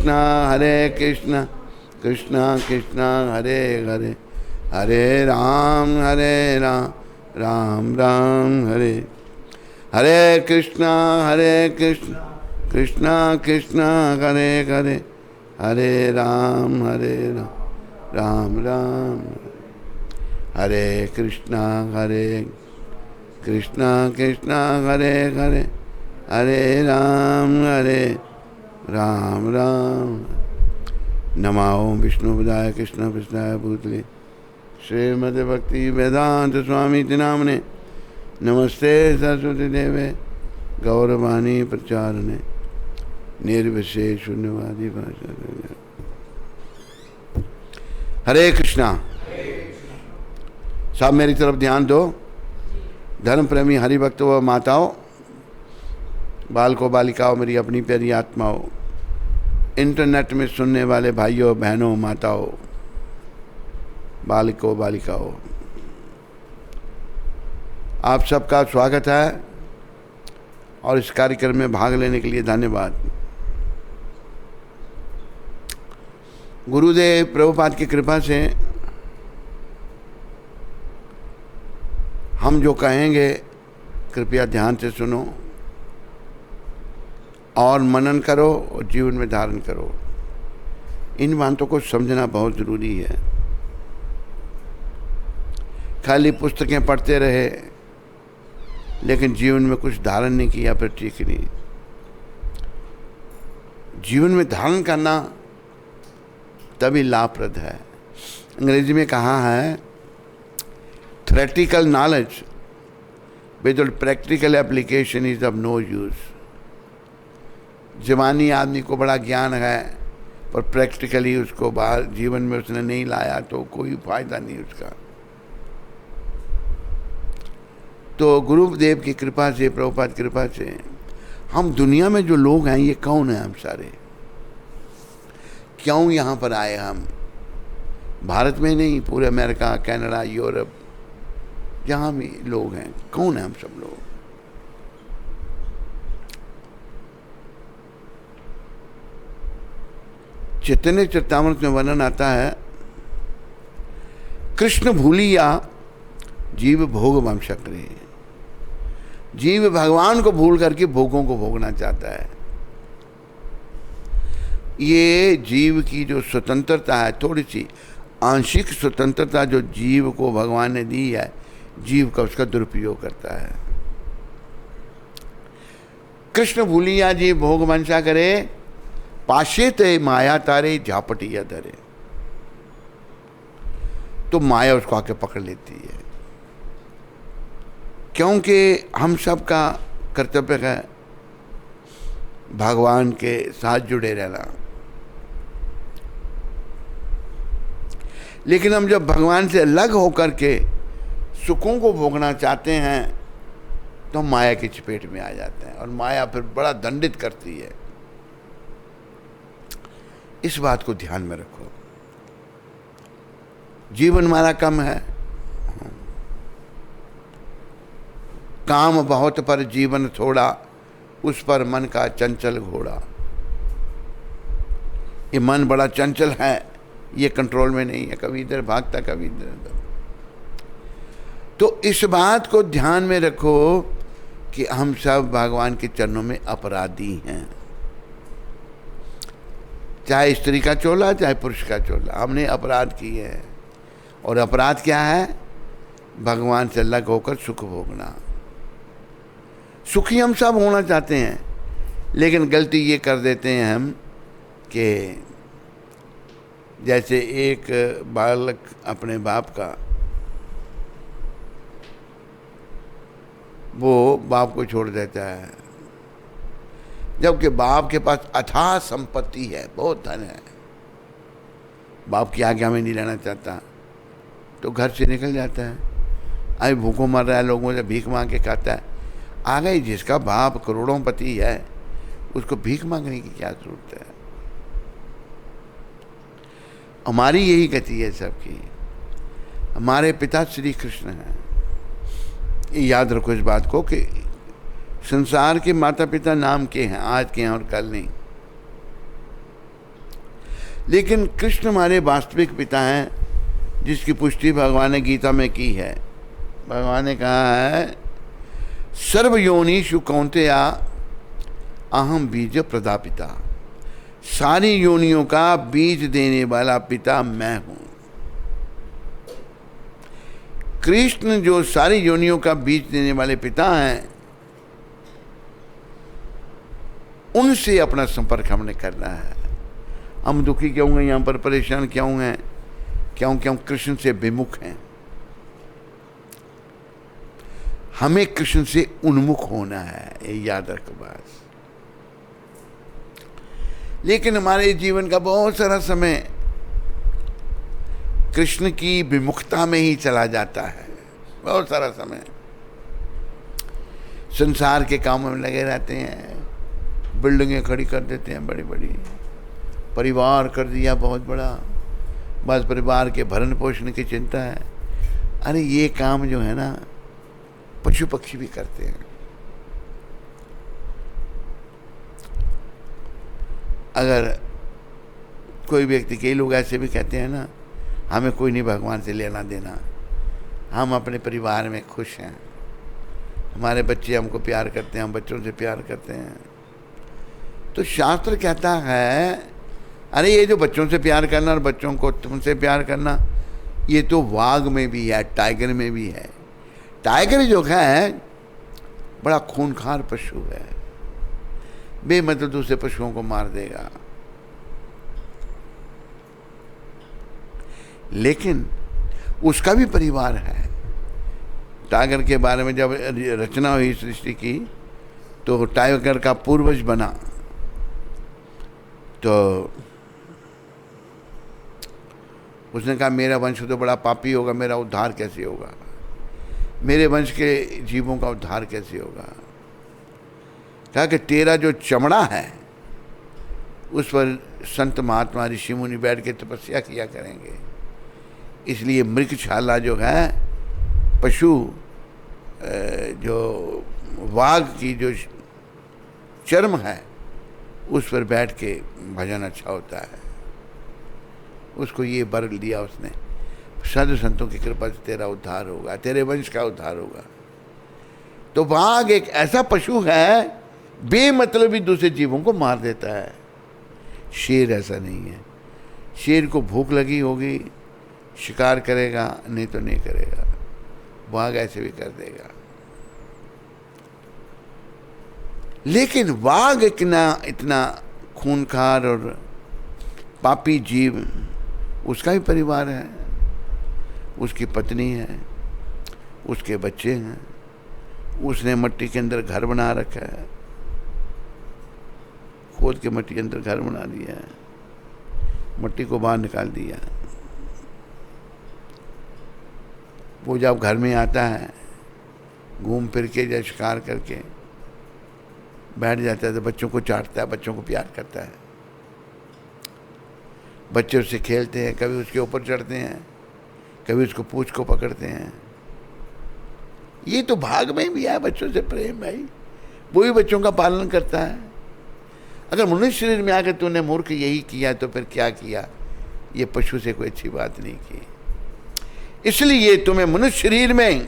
कृष्णा कृष्ण कृष्णा हरे हरे, हरे राम राम राम हरे हरे, कृष्णा कृष्णा कृष्णा हरे हरे, हरे राम राम राम, हरे कृष्णा कृष्णा हरे हरे, हरे राम राम। नमो विष्णुपदाय कृष्णपृष्ठाय भूतले श्रीमद् भक्ति वेदांत स्वामी नामने, नमस्ते सरस्वती देवे गौरवाणी प्रचारणे, निर्विशेष शून्यवादी भाषा। हरे कृष्णा। सब मेरी तरफ ध्यान दो। धर्म प्रेमी हरिभक्त व माताओं, बालकों बालिकाओं, मेरी अपनी प्यारी आत्माओं, इंटरनेट में सुनने वाले भाइयों बहनों माताओं, बालकों बालिकाओं, आप सबका स्वागत है और इस कार्यक्रम में भाग लेने के लिए धन्यवाद। गुरुदेव प्रभुपाद की कृपा से हम जो कहेंगे कृपया ध्यान से सुनो और मनन करो और जीवन में धारण करो। इन बातों को समझना बहुत ज़रूरी है। खाली पुस्तकें पढ़ते रहे लेकिन जीवन में कुछ धारण नहीं किया फिर ठीक नहीं। जीवन में धारण करना तभी लाभप्रद है। अंग्रेजी में कहा है theoretical knowledge without practical application is of no use. जवानी आदमी को बड़ा ज्ञान है पर प्रैक्टिकली उसको बाहर जीवन में उसने नहीं लाया तो कोई फायदा नहीं उसका। तो गुरुदेव की कृपा से, प्रभुपाद की कृपा से हम दुनिया में जो लोग हैं ये कौन है, हम सारे क्यों यहाँ पर आए? हम भारत में नहीं, पूरे अमेरिका, कनाडा, यूरोप, जहाँ भी लोग हैं, कौन है हम सब लोग? चैतन्य चरितामृत में वर्णन आता है, कृष्ण भूलिया जीव भोग वंश करे। जीव भगवान को भूल करके भोगों को भोगना चाहता है। ये जीव की जो स्वतंत्रता है, थोड़ी सी आंशिक स्वतंत्रता जो जीव को भगवान ने दी है, जीव का उसका दुरुपयोग करता है। कृष्ण भूलिया जीव भोग वंशा करे, पाशे ते माया तारे झापटिया धरे। तो माया उसको आके पकड़ लेती है, क्योंकि हम सब का कर्तव्य है भगवान के साथ जुड़े रहना। लेकिन हम जब भगवान से अलग होकर के सुखों को भोगना चाहते हैं तो माया की चपेट में आ जाते हैं और माया फिर बड़ा दंडित करती है। इस बात को ध्यान में रखो। जीवन हमारा कम है, काम बहुत पर जीवन थोड़ा, उस पर मन का चंचल घोड़ा। ये मन बड़ा चंचल है, ये कंट्रोल में नहीं है, कभी इधर भागता कभी इधर। तो इस बात को ध्यान में रखो कि हम सब भगवान के चरणों में अपराधी हैं। चाहे स्त्री का चोला चाहे पुरुष का चोला, हमने अपराध किए हैं। और अपराध क्या है? भगवान से अलग होकर सुख भोगना। सुखी हम सब होना चाहते हैं, लेकिन गलती ये कर देते हैं हम कि जैसे एक बालक अपने बाप का, वो बाप को छोड़ देता है, जबकि बाप के पास अथाह संपत्ति है, बहुत धन है, बाप की आज्ञा में नहीं रहना चाहता तो घर से निकल जाता है। अभी भूखों मर रहा है, लोगों से भीख मांग के खाता है। आ गई जिसका बाप करोड़ोंपति है उसको भीख मांगने की क्या जरूरत है? हमारी यही गति है सबकी। हमारे पिता श्री कृष्ण हैं, याद रखो इस बात को कि संसार के माता पिता नाम के हैं, आज के हैं और कल नहीं। लेकिन कृष्ण हमारे वास्तविक पिता हैं, जिसकी पुष्टि भगवान ने गीता में की है। भगवान ने कहा है, सर्वयोनिषु कौन्तेय अहम बीज प्रदापिता। सारी योनियों का बीज देने वाला पिता मैं हूं। कृष्ण जो सारी योनियों का बीज देने वाले पिता हैं, उनसे अपना संपर्क हमने करना है। हम दुखी क्यों हैं यहाँ पर, परेशान क्यों हैं, क्योंकि हम कृष्ण से विमुख हैं। हमें कृष्ण से उन्मुख होना है, ये याद रखो बस। लेकिन हमारे जीवन का बहुत सारा समय कृष्ण की विमुखता में ही चला जाता है। बहुत सारा समय संसार के कामों में लगे रहते हैं, बिल्डिंगें खड़ी कर देते हैं बड़ी बड़ी, परिवार कर दिया बहुत बड़ा, बस परिवार के भरण पोषण की चिंता है। अरे ये काम जो है ना पशु पक्षी भी करते हैं। अगर कोई व्यक्ति, कई लोग ऐसे भी कहते हैं ना, हमें कोई नहीं भगवान से लेना देना, हम अपने परिवार में खुश हैं, हमारे बच्चे हमको प्यार करते हैं, हम बच्चों से प्यार करते हैं। तो शास्त्र कहता है, अरे ये जो बच्चों से प्यार करना और बच्चों को तुमसे प्यार करना, ये तो वाघ में भी है, टाइगर में भी है। टाइगर जो है बड़ा खूंखार पशु है, बेमतलब दूसरे पशुओं को मार देगा। लेकिन उसका भी परिवार है। टाइगर के बारे में जब रचना हुई सृष्टि की, तो टाइगर का पूर्वज बना, तो उसने कहा मेरा वंश तो बड़ा पापी होगा, मेरा उद्धार कैसे होगा, मेरे वंश के जीवों का उद्धार कैसे होगा। कहा कि तेरा जो चमड़ा है उस पर संत महात्मा ऋषि मुनि बैठ के तपस्या किया करेंगे, इसलिए मृगशाला जो है पशु, जो वाघ की जो चर्म है उस पर बैठ के भजन अच्छा होता है। उसको ये वर दिया उसने, साधु संतों की कृपा से तेरा उद्धार होगा, तेरे वंश का उद्धार होगा। तो वाघ एक ऐसा पशु है, बेमतलब ही दूसरे जीवों को मार देता है। शेर ऐसा नहीं है। शेर को भूख लगी होगी, शिकार करेगा, नहीं तो नहीं करेगा। वाघ ऐसे भी कर देगा। लेकिन वाघ इतना खूंखार और पापी जीव, उसका भी परिवार है, उसकी पत्नी है, उसके बच्चे हैं, उसने मिट्टी के अंदर घर बना रखा है, खोद के मिट्टी के अंदर घर बना दिया है, मिट्टी को बाहर निकाल दिया। वो जब घर में आता है, घूम फिर के या शिकार करके बैठ जाता है, तो बच्चों को चाटता है, बच्चों को प्यार करता है। बच्चे उससे खेलते हैं, कभी उसके ऊपर चढ़ते हैं, कभी उसको पूंछ को पकड़ते हैं। ये तो भाग में भी है बच्चों से प्रेम भाई, वो भी बच्चों का पालन करता है। अगर मनुष्य शरीर में आकर तूने मूर्ख यही किया तो फिर क्या किया, ये पशु से कोई अच्छी बात नहीं की। इसलिए तुम्हें मनुष्य शरीर में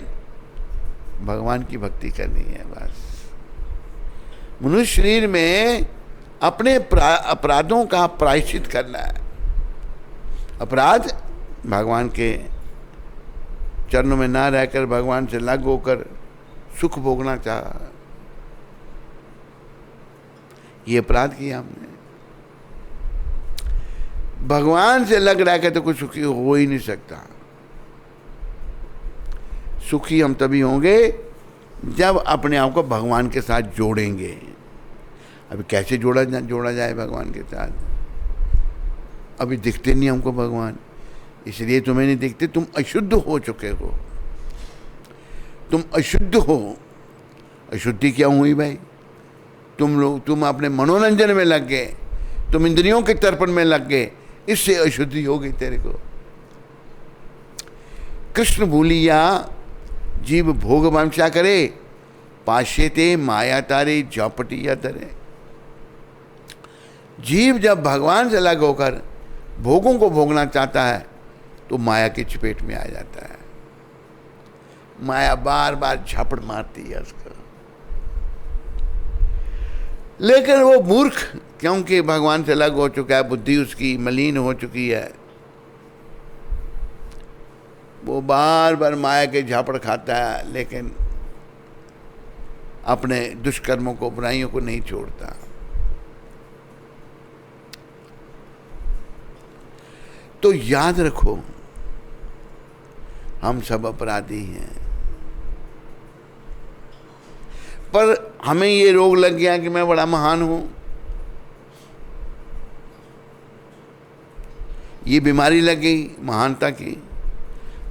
भगवान की भक्ति करनी है। बस मनुष्य शरीर में अपने अपराधों का प्रायश्चित करना है। अपराध भगवान के चरणों में ना रहकर भगवान से अलग होकर सुख भोगना चाहा, ये अपराध किया हमने। भगवान से अलग रहकर तो कुछ सुखी हो ही नहीं सकता। सुखी हम तभी होंगे जब अपने आप को भगवान के साथ जोड़ेंगे। अभी कैसे जोड़ा जाए भगवान के साथ? अभी दिखते नहीं हमको भगवान, इसलिए तुम्हें नहीं दिखते। तुम अशुद्ध हो चुके हो, तुम अशुद्ध हो। अशुद्धि क्या हुई भाई? तुम अपने मनोरंजन में लग गए, तुम इंद्रियों के तर्पण में लग गए, इससे अशुद्धि हो गई तेरे को। कृष्ण भूलिया जीव भोग वांछा करे, पाश्यते माया तारे चौपटिया तरे। जीव जब भगवान से अलग होकर भोगों को भोगना चाहता है तो माया की चपेट में आ जाता है। माया बार बार झापड़ मारती है उसको, लेकिन वो मूर्ख, क्योंकि भगवान से अलग हो चुका है, बुद्धि उसकी मलिन हो चुकी है, वो बार बार माया के झापड़ खाता है, लेकिन अपने दुष्कर्मों को, बुराइयों को नहीं छोड़ता। तो याद रखो, हम सब अपराधी हैं, पर हमें ये रोग लग गया कि मैं बड़ा महान हूं। ये बीमारी लग गई महानता की।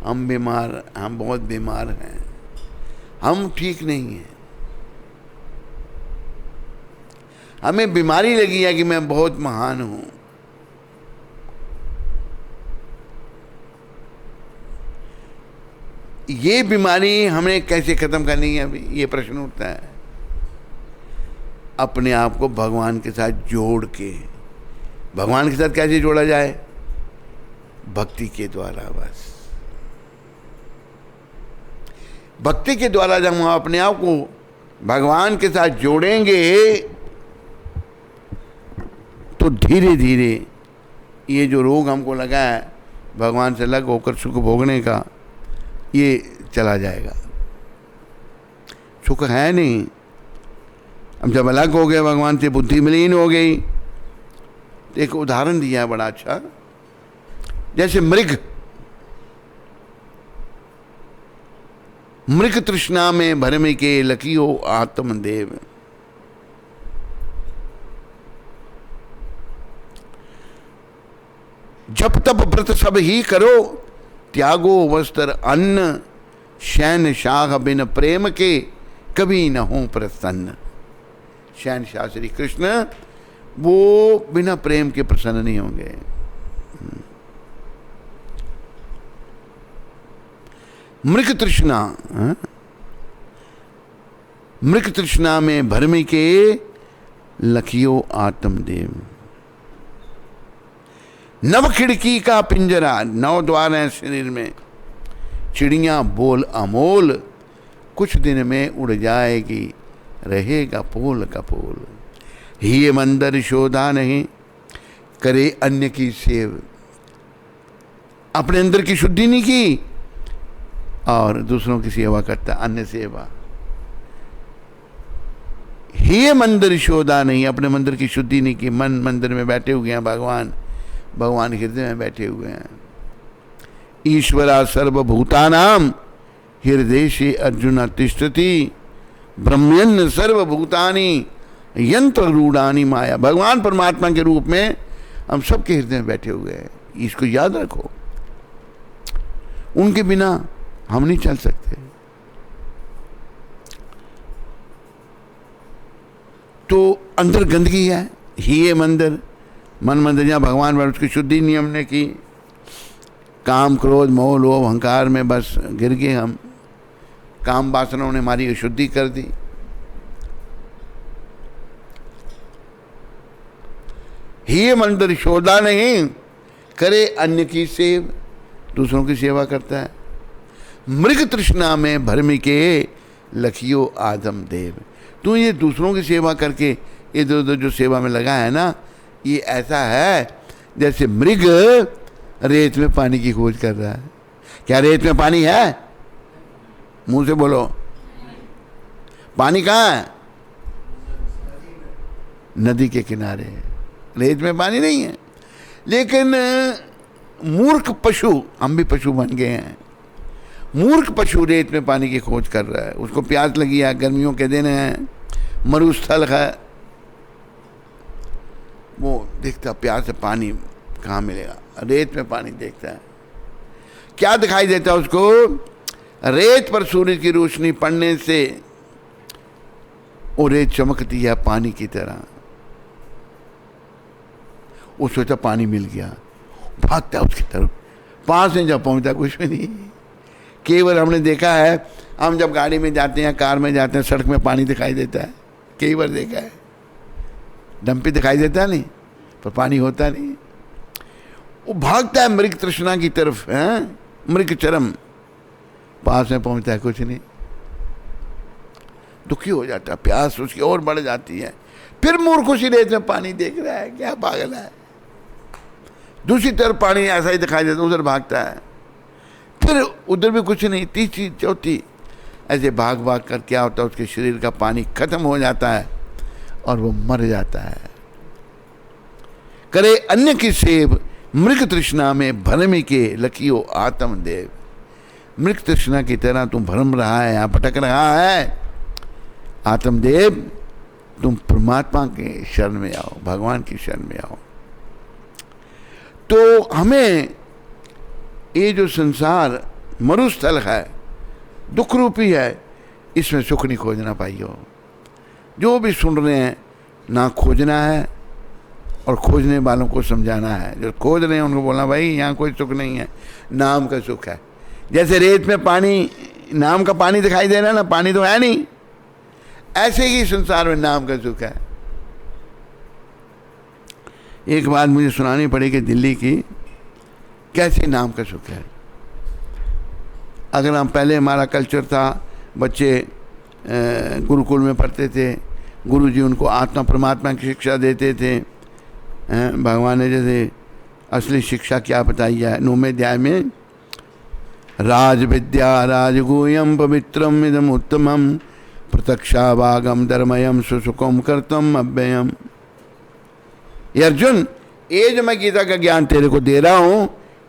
हम बीमार, हम बहुत बीमार हैं, हम ठीक नहीं हैं। हमें बीमारी लगी है कि मैं बहुत महान हूं। ये बीमारी हमें कैसे खत्म करनी है, अभी ये प्रश्न उठता है। अपने आप को भगवान के साथ जोड़ के। भगवान के साथ कैसे जोड़ा जाए? भक्ति के द्वारा। बस भक्ति के द्वारा जब हम अपने आप को भगवान के साथ जोड़ेंगे तो धीरे धीरे ये जो रोग हमको लगा है भगवान से अलग होकर सुख भोगने का, ये चला जाएगा। सुख है नहीं। अब जब अलग हो गए भगवान से, बुद्धि मलिन हो गई। एक उदाहरण दिया है बड़ा अच्छा, जैसे मृग तृष्णा में भरम के लकी हो आत्मदेव। जप तप व्रत सब ही करो, त्यागो वस्त्र अन्न, शैन शाह बिन प्रेम के कभी न हो प्रसन्न। शैन शाह श्री कृष्ण, वो बिना प्रेम के प्रसन्न नहीं होंगे। मृग तृष्णा में भरमी के लखियो आत्मदेव। नव खिड़की का पिंजरा, 9 द्वार हैं शरीर में। चिड़ियां बोल अमोल, कुछ दिन में उड़ जाएगी, रहेगा पोल का पोल। ही मंदिर शोधा नहीं, करे अन्य की सेव। अपने अंदर की शुद्धि नहीं की और दूसरों की सेवा करता, अन्य सेवा। ही मंदिर शोधा नहीं, अपने मंदिर की शुद्धि नहीं की। मन मंदिर में बैठे हुए हैं भगवान, भगवान हृदय में बैठे हुए हैं। ईश्वरा सर्वभूतानाम हृदय से अर्जुन तिष्ठति, ब्रह्मण्य सर्वभूतानि यंत्र रूढ़ानी माया। भगवान परमात्मा के रूप में हम सबके हृदय में बैठे हुए हैं। इसको याद रखो, उनके बिना हम नहीं चल सकते। तो अंदर गंदगी है, ही ये मंदिर, मन मंदिर जहाँ भगवान पर उसकी शुद्धि नियम ने की। काम क्रोध मोह लोभ अहंकार में बस गिर गए हम। काम वासनाओं ने हमारी अशुद्धि कर दी। ही मंदिर शोधा नहीं, करे अन्य की सेव, दूसरों की सेवा करता है। मृग तृष्णा में भरमी के लखियो आदम देव। तू ये दूसरों की सेवा करके इधर उधर जो सेवा में लगा है ना, ये ऐसा है जैसे मृग रेत में पानी की खोज कर रहा है। क्या रेत में पानी है? मुंह से बोलो, पानी कहाँ है? नदी के किनारे। रेत में पानी नहीं है। लेकिन मूर्ख पशु, हम भी पशु बन गए हैं, मूर्ख पशु रेत में पानी की खोज कर रहा है। उसको प्यास लगी है, गर्मियों के दिन हैं, मरुस्थल है, वो देखता प्यास से पानी कहाँ मिलेगा, रेत में पानी देखता है। क्या दिखाई देता है उसको? रेत पर सूरज की रोशनी पड़ने से वो रेत चमकती है पानी की तरह। वो सोचा पानी मिल गया, भागता है उसकी तरफ। पास में जब पहुंचता कुछ भी नहीं। केवल हमने देखा है, हम जब गाड़ी में जाते हैं, कार में जाते हैं, सड़क में पानी दिखाई देता है, कई बार देखा है। डंपी दिखाई देता नहीं, पर पानी होता नहीं। वो भागता है मृग तृष्णा की तरफ, है मृग चरम, पास में पहुंचता है कुछ नहीं, दुखी हो जाता है, प्यास उसकी और बढ़ जाती है, फिर मूर्ख उसी रेत में पानी देख रहा है, क्या पागल है, दूसरी तरफ पानी ऐसा ही दिखाई देता, उधर भागता है, फिर उधर भी कुछ नहीं, तीसरी चौथी, ऐसे भाग भाग कर क्या होता है, उसके शरीर का पानी खत्म हो जाता है और वो मर जाता है। करे अन्य की सेव मृग तृष्णा में भ्रम के लखियो आत्मदेव। मृग तृष्णा की तरह तुम भ्रम रहा है, यहाँ भटक रहा है, आत्मदेव तुम परमात्मा के शरण में आओ, भगवान की शरण में आओ। तो हमें ये जो संसार मरुस्थल है, दुख रूपी है, इसमें सुख नहीं खोजना पाइयो। जो भी सुन रहे हैं ना खोजना है और खोजने वालों को समझाना है। जो खोज रहे हैं उनको बोलना भाई यहाँ कोई सुख नहीं है, नाम का सुख है। जैसे रेत में पानी, नाम का पानी दिखाई दे रहा है ना, पानी तो है नहीं, ऐसे ही संसार में नाम का सुख है। एक बात मुझे सुनानी पड़ेगी दिल्ली की, कैसे नाम का सुख है। अगर हम पहले, हमारा कल्चर था, बच्चे गुरुकुल में पढ़ते थे, गुरुजी उनको आत्मा परमात्मा की शिक्षा देते थे। भगवान ने जैसे असली शिक्षा क्या बताई है 9वें अध्याय में, राज विद्या राजगुह्यम पवित्रम इदम उत्तमम प्रत्यक्षा भागम धर्मयम सुसुखम कर्तम अव्ययम। ये अर्जुन, ये जो मैं गीता का ज्ञान तेरे को दे रहा हूं,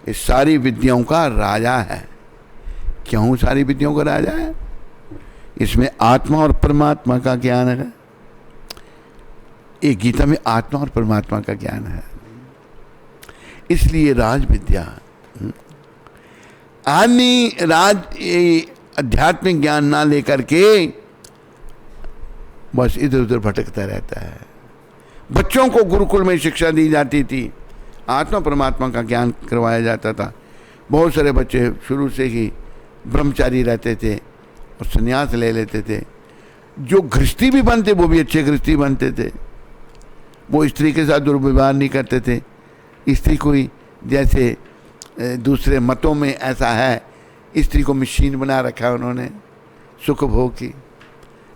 इस सारी विद्याओं का राजा है। क्यों सारी विद्याओं का राजा है? इसमें आत्मा और परमात्मा का ज्ञान है। एक गीता में आत्मा और परमात्मा का ज्ञान है, इसलिए राज विद्या। आदमी आध्यात्मिक ज्ञान ना लेकर के बस इधर उधर भटकता रहता है। बच्चों को गुरुकुल में शिक्षा दी जाती थी, आत्मा परमात्मा का ज्ञान करवाया जाता था। बहुत सारे बच्चे शुरू से ही ब्रह्मचारी रहते थे और संन्यास ले लेते थे। जो गृहस्थी भी बनते वो भी अच्छे गृहस्थी बनते थे। वो स्त्री के साथ दुर्व्यवहार नहीं करते थे। स्त्री कोई, जैसे दूसरे मतों में ऐसा है, स्त्री को मशीन बना रखा है उन्होंने सुख भोग की,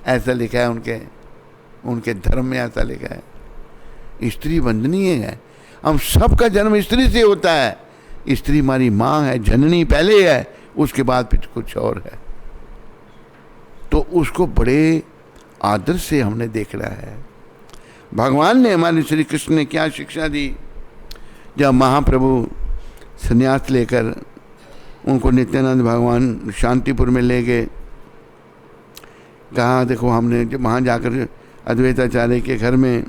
ऐसा लिखा है उनके धर्म में, ऐसा लिखा है। स्त्री वंदनीय है, हम सबका जन्म स्त्री से होता है। स्त्री हमारी माँ है, जननी पहले है, उसके बाद फिर कुछ और है। तो उसको बड़े आदर से हमने देखना है। भगवान ने, हमारे श्री कृष्ण ने क्या शिक्षा दी? जब महाप्रभु संन्यास लेकर उनको नित्यानंद भगवान शांतिपुर में ले गए, कहा देखो हमने जब वहाँ जाकर अद्वैताचार्य के घर में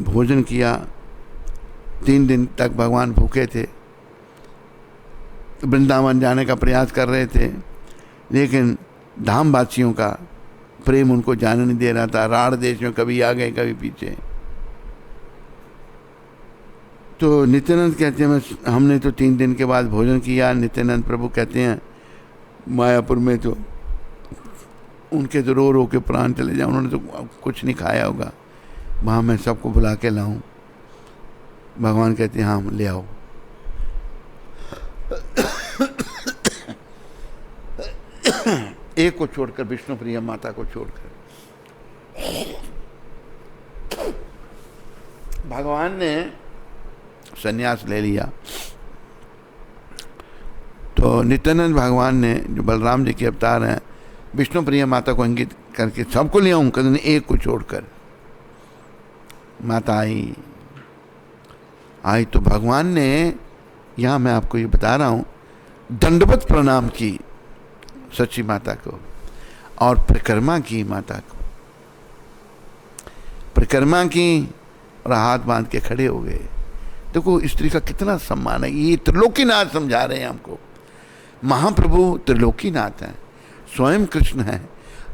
भोजन किया, 3 दिन तक भगवान भूखे थे, वृंदावन जाने का प्रयास कर रहे थे, लेकिन धामवासियों का प्रेम उनको जाने नहीं दे रहा था। राढ़ देश में कभी आगे कभी पीछे। तो नित्यानंद कहते हैं हमने तो 3 दिन के बाद भोजन किया। नित्यानंद प्रभु कहते हैं मायापुर में तो उनके तो रो रो के प्राण चले जाए, उन्होंने तो कुछ नहीं खाया होगा, वहाँ मैं सबको बुला के लाऊं। भगवान कहते हैं हाँ ले आओ। एक को छोड़कर, विष्णु प्रिया माता को छोड़कर, भगवान ने संन्यास ले लिया। तो नित्यानंद भगवान ने, जो बलराम जी के अवतार हैं, विष्णु प्रिया माता को इंगित करके सबको ले आऊँ, कहते एक को छोड़कर। माता आई तो भगवान ने, यहाँ मैं आपको ये बता रहा हूँ, दंडवत प्रणाम की सच्ची माता को और परिक्रमा की माता को। परिक्रमा की और हाथ बांध के खड़े हो गए। देखो स्त्री का कितना सम्मान है। ये त्रिलोकीनाथ समझा रहे हैं हमको। महाप्रभु त्रिलोकीनाथ हैं, स्वयं कृष्ण हैं।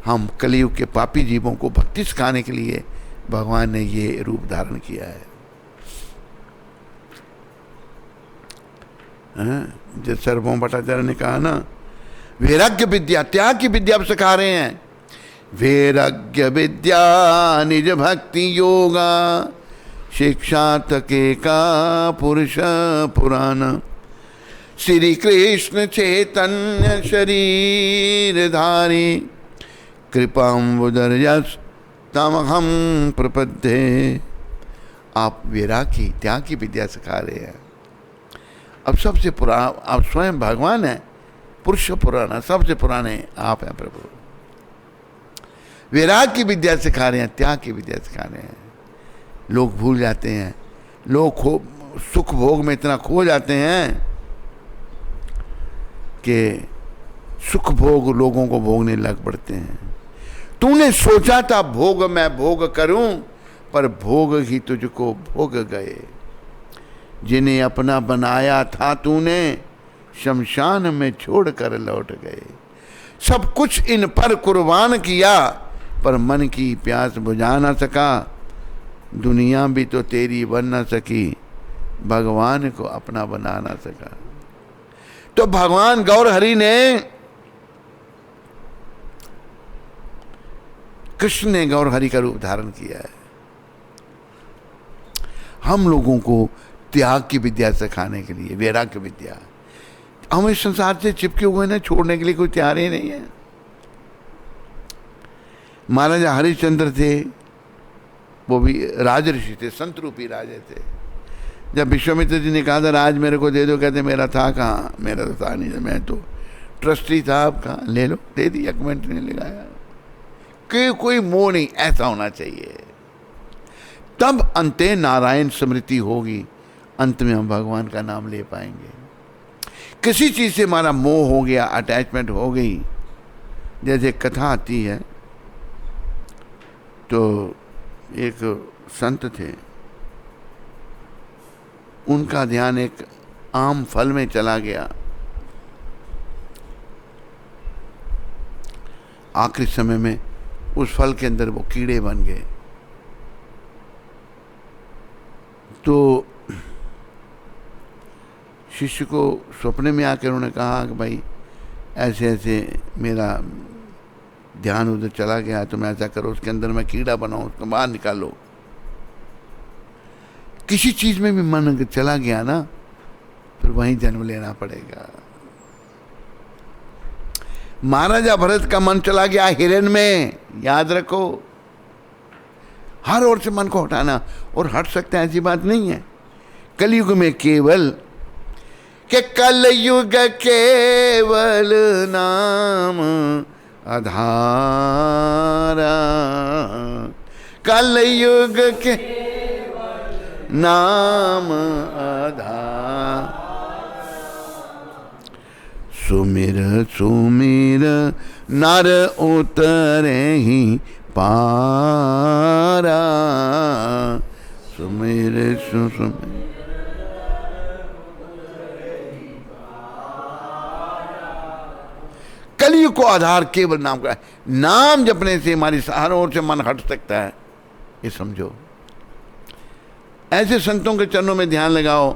हम कलयुग के पापी जीवों को भक्ति सिखाने के लिए भगवान ने ये रूप धारण किया है। जैसे सर्वभौम भट्टाचार्य ने कहा ना, वैराग्य विद्या, त्याग की विद्या आप सिखा रहे हैं। वैराग्य विद्या निज भक्ति योगा शिक्षा तके का पुरुष पुराण, श्री कृष्ण चैतन्य शरीर धारी, कृपाम्बुदर्यस तमहम प्रपद्ये। आप विरागी त्याग की विद्या सिखा रहे हैं। अब सबसे पुराना आप स्वयं भगवान है, पुरुष पुराना, सबसे पुराने आप हैं प्रभु। विराग की विद्या सिखा रहे हैं, त्याग की विद्या सिखा रहे हैं। लोग भूल जाते हैं, लोग सुख भोग में इतना खो जाते हैं कि सुख भोग लोगों को भोगने लग पड़ते हैं। तूने सोचा था भोग मैं भोग करूं, पर भोग ही तुझको भोग गए। जिन्हें अपना बनाया था तूने, शमशान में छोड़कर लौट गए। सब कुछ इन पर कुर्बान किया, पर मन की प्यास बुझा ना सका। दुनिया भी तो तेरी बन ना सकी, भगवान को अपना बना ना सका। तो भगवान गौर हरि ने, कृष्ण ने गौर हरि का रूप धारण किया है हम लोगों को त्याग की विद्या सिखाने के लिए, वैराग की विद्या। हम इस संसार से चिपके हुए ना, छोड़ने के लिए कोई तैयार ही नहीं है। महाराजा हरिश्चंद्र थे, वो भी राज ऋषि थे, संत रूपी राजे थे। जब विश्वामित्र जी ने कहा था राज मेरे को दे दो, कहते मेरा था कहाँ, मेरा तो था नहीं, मैं तो ट्रस्टी था आपका, ले लो, दे दी, एक मिनट नहीं लगाया। कोई मोह नहीं, ऐसा होना चाहिए। तब अंते नारायण स्मृति होगी, अंत में हम भगवान का नाम ले पाएंगे। किसी चीज से हमारा मोह हो गया, अटैचमेंट हो गई। जैसे कथा आती है, तो एक संत थे, उनका ध्यान एक आम फल में चला गया। आखिरी समय में उस फल के अंदर वो कीड़े बन गए। तो शिष्य को सपने में आकर उन्होंने कहा कि भाई ऐसे ऐसे मेरा ध्यान उधर चला गया, तुम ऐसा करो, उसके अंदर मैं कीड़ा बनाऊं, उसको बाहर निकालो। किसी चीज में भी मन चला गया ना, फिर वहीं जन्म लेना पड़ेगा। महाराजा भरत का मन चला गया हिरण में, याद रखो। हर ओर से मन को हटाना, और हट सकता है ऐसी बात नहीं है। कलयुग में केवल के कलयुग केवल नाम आधारा, कलयुग के नाम आधार। सुमिर सुमिर नर उतरे ही पारा, सुमिर सुमिर। कलयुग को आधार केवल नाम का है। नाम जपने से हमारी हर ओर से मन हट सकता है, ये समझो। ऐसे संतों के चरणों में ध्यान लगाओ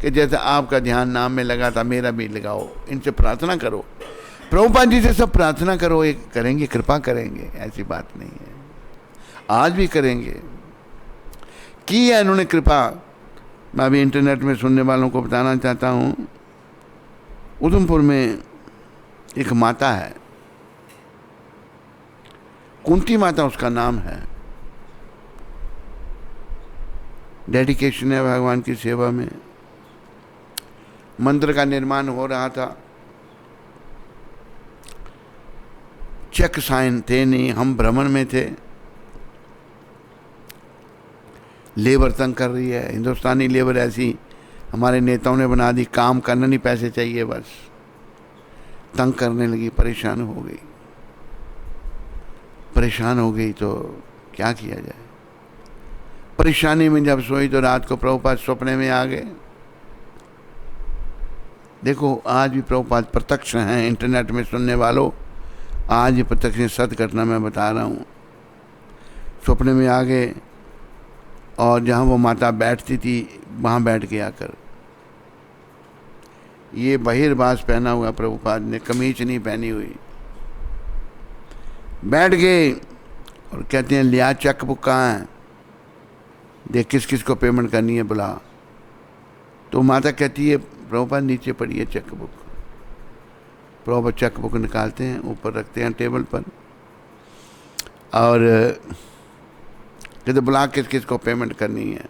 कि जैसे आपका ध्यान नाम में लगा था, मेरा भी लगाओ। इनसे प्रार्थना करो, प्रभुपाद जी से सब प्रार्थना करो, एक करेंगे, कृपा करेंगे, ऐसी बात नहीं है। आज भी करेंगे, की है इन्होंने कृपा। मैं अभी इंटरनेट में सुनने वालों को बताना चाहता हूँ, उधमपुर में एक माता है, कुंती माता उसका नाम है। डेडिकेशन है भगवान की सेवा में। मंदिर का निर्माण हो रहा था, चेक साइन थे नहीं, हम भ्रमण में थे। लेबर तंग कर रही है, हिंदुस्तानी लेबर ऐसी हमारे नेताओं ने बना दी, काम करना नहीं, पैसे चाहिए बस। तंग करने लगी, परेशान हो गई। परेशान हो गई तो क्या किया जाए। परेशानी में जब सोई तो रात को प्रभुपाद सपने में आ गए। देखो आज भी प्रभुपाद प्रत्यक्ष हैं, इंटरनेट में सुनने वालों, आज प्रत्यक्ष सत्य घटना मैं बता रहा हूँ। सपने में आ गए और जहाँ वो माता बैठती थी वहाँ बैठ के आकर, ये बहिर्बास पहना हुआ प्रभुपाद ने, कमीज नहीं पहनी हुई, बैठ गए और कहते हैं लिया चेक बुक कहाँ है। देख किस किस को पेमेंट करनी है बुला। तो माता कहती है प्रभुपाद नीचे पड़ी है cheque book. Prabhupada cheque book निकालते हैं, ऊपर रखते हैं टेबल पर, और कहते बुला किस किस को पेमेंट करनी है।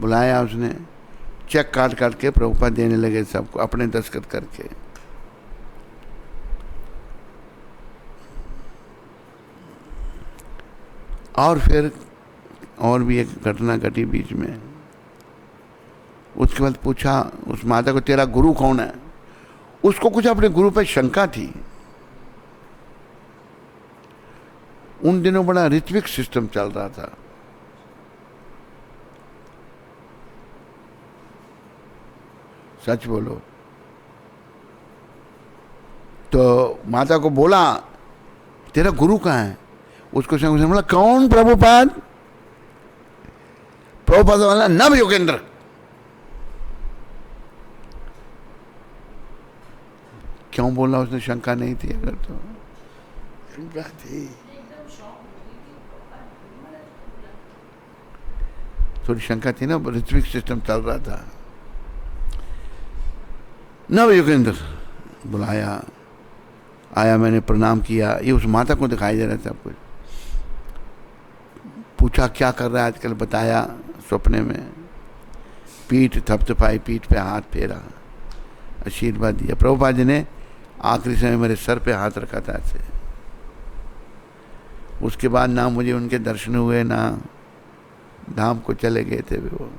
बुलाया उसने, चेक काट काट के प्रभुपाद देने लगे सबको अपने दस्तखत करके। और फिर और भी एक घटना घटी बीच में। उसके बाद पूछा उस माता को तेरा गुरु कौन है। उसको कुछ अपने गुरु पर शंका थी। उन दिनों बड़ा ऋत्विक सिस्टम चल रहा था। सच बोलो। तो माता को बोला तेरा गुरु कहाँ है। उसको संग बोला कौन प्रभुपाद। प्रभुपाद वाला नव योगेंद्र। क्यों बोला उसने, शंका नहीं थी अगर तो शंका थी, थोड़ी शंका थी ना, ऋत्विक सिस्टम चल रहा था। नव योगेंद्र बुलाया, आया, मैंने प्रणाम किया। ये उस माता को दिखाई दे रहा था कुछ। पूछा क्या कर रहा है आजकल, बताया सपने में। पीठ थपथपाई, पीठ पे हाथ फेरा, आशीर्वाद दिया। प्रभुपाद जी ने आखिरी समय मेरे सर पे हाथ रखा था ऐसे। उसके बाद ना मुझे उनके दर्शन हुए, ना धाम को चले गए थे वो।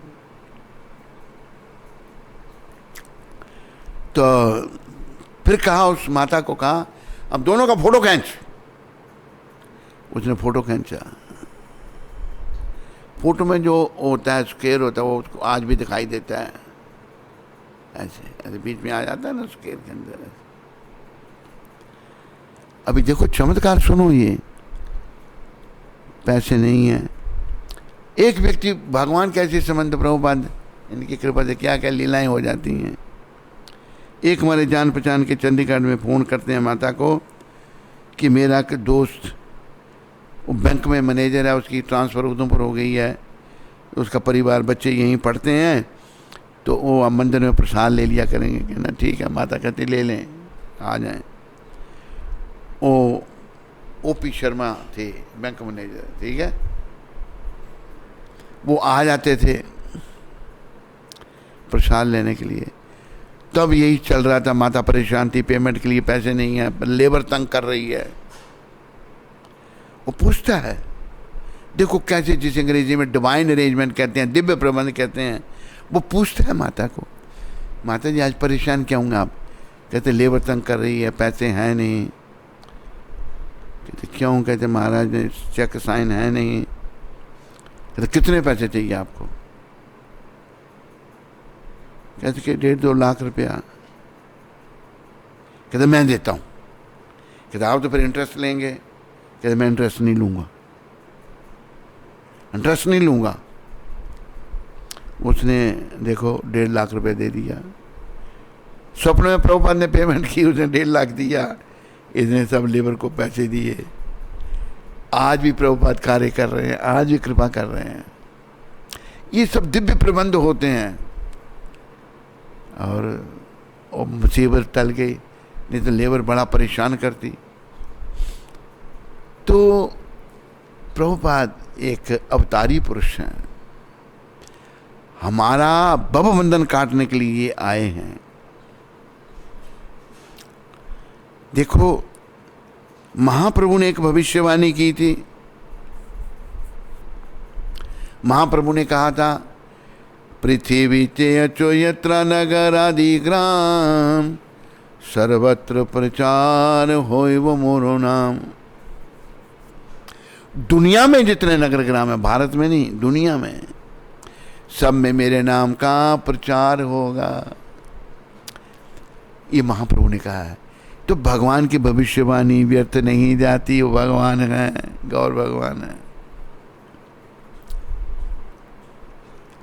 तो फिर कहा, उस माता को कहा अब दोनों का फोटो खींच। उसने फोटो खींचा। फोटो में जो होता है स्केर होता है वो उसको आज भी दिखाई देता है, ऐसे ऐसे बीच में आ जाता है ना स्केर के अंदर। अभी देखो चमत्कार सुनो, ये पैसे नहीं है। एक व्यक्ति, भगवान कैसे संबंध प्रभुपाद इनकी कृपा से क्या क्या लीलाएं हो जाती हैं। एक हमारे जान पहचान के चंडीगढ़ में फ़ोन करते हैं माता को कि मेरा एक दोस्त वो बैंक में मैनेजर है, उसकी ट्रांसफ़र उधमपुर हो गई है, उसका परिवार बच्चे यहीं पढ़ते हैं, तो वो अब मंदिर में प्रसाद ले लिया करेंगे। कहना ठीक है। माता कहती ले लें, आ जाएं। ओपी शर्मा थे बैंक मैनेजर, ठीक है, वो आ जाते थे प्रसाद लेने के लिए। तब यही चल रहा था, माता परेशान थी, पेमेंट के लिए पैसे नहीं है, लेबर तंग कर रही है। वो पूछता है, देखो कैसे, जिसे अंग्रेजी में डिवाइन अरेंजमेंट कहते हैं, दिव्य प्रबंध कहते हैं, वो पूछता है माता को, माता जी आज परेशान क्या होंगे आप। कहते लेबर तंग कर रही है, पैसे हैं नहीं। कहते क्यों। कहते महाराज चेक साइन है नहीं। कहते कितने पैसे चाहिए आपको। कहते कि 1.5-2 लाख रुपया। कहते मैं देता हूँ। कहते आप तो फिर इंटरेस्ट लेंगे। कहते मैं इंटरेस्ट नहीं लूँगा, इंटरेस्ट नहीं लूँगा। उसने देखो 1.5 लाख रुपए दे दिया। स्वप्न में प्रभुपाद ने पेमेंट की, उसने 1.5 लाख दिया। इसने सब लेबर को पैसे दिए। आज भी प्रभुपाद कार्य कर रहे हैं, आज भी कृपा कर रहे हैं। ये सब दिव्य प्रबंध होते हैं। और मुसीबत टल गई, नहीं तो लेबर बड़ा परेशान करती। तो प्रभुपाद एक अवतारी पुरुष हैं, हमारा भवबंधन काटने के लिए आए हैं। देखो महाप्रभु ने एक भविष्यवाणी की थी। महाप्रभु ने कहा था पृथ्वी ते अचो यत्र नगर आदि ग्राम सर्वत्र प्रचार होइव मोरो नाम। दुनिया में जितने नगर ग्राम है, भारत में नहीं, दुनिया में, सब में मेरे नाम का प्रचार होगा। ये महाप्रभु ने कहा है। तो भगवान की भविष्यवाणी व्यर्थ नहीं जाती। वो भगवान है, गौर भगवान है।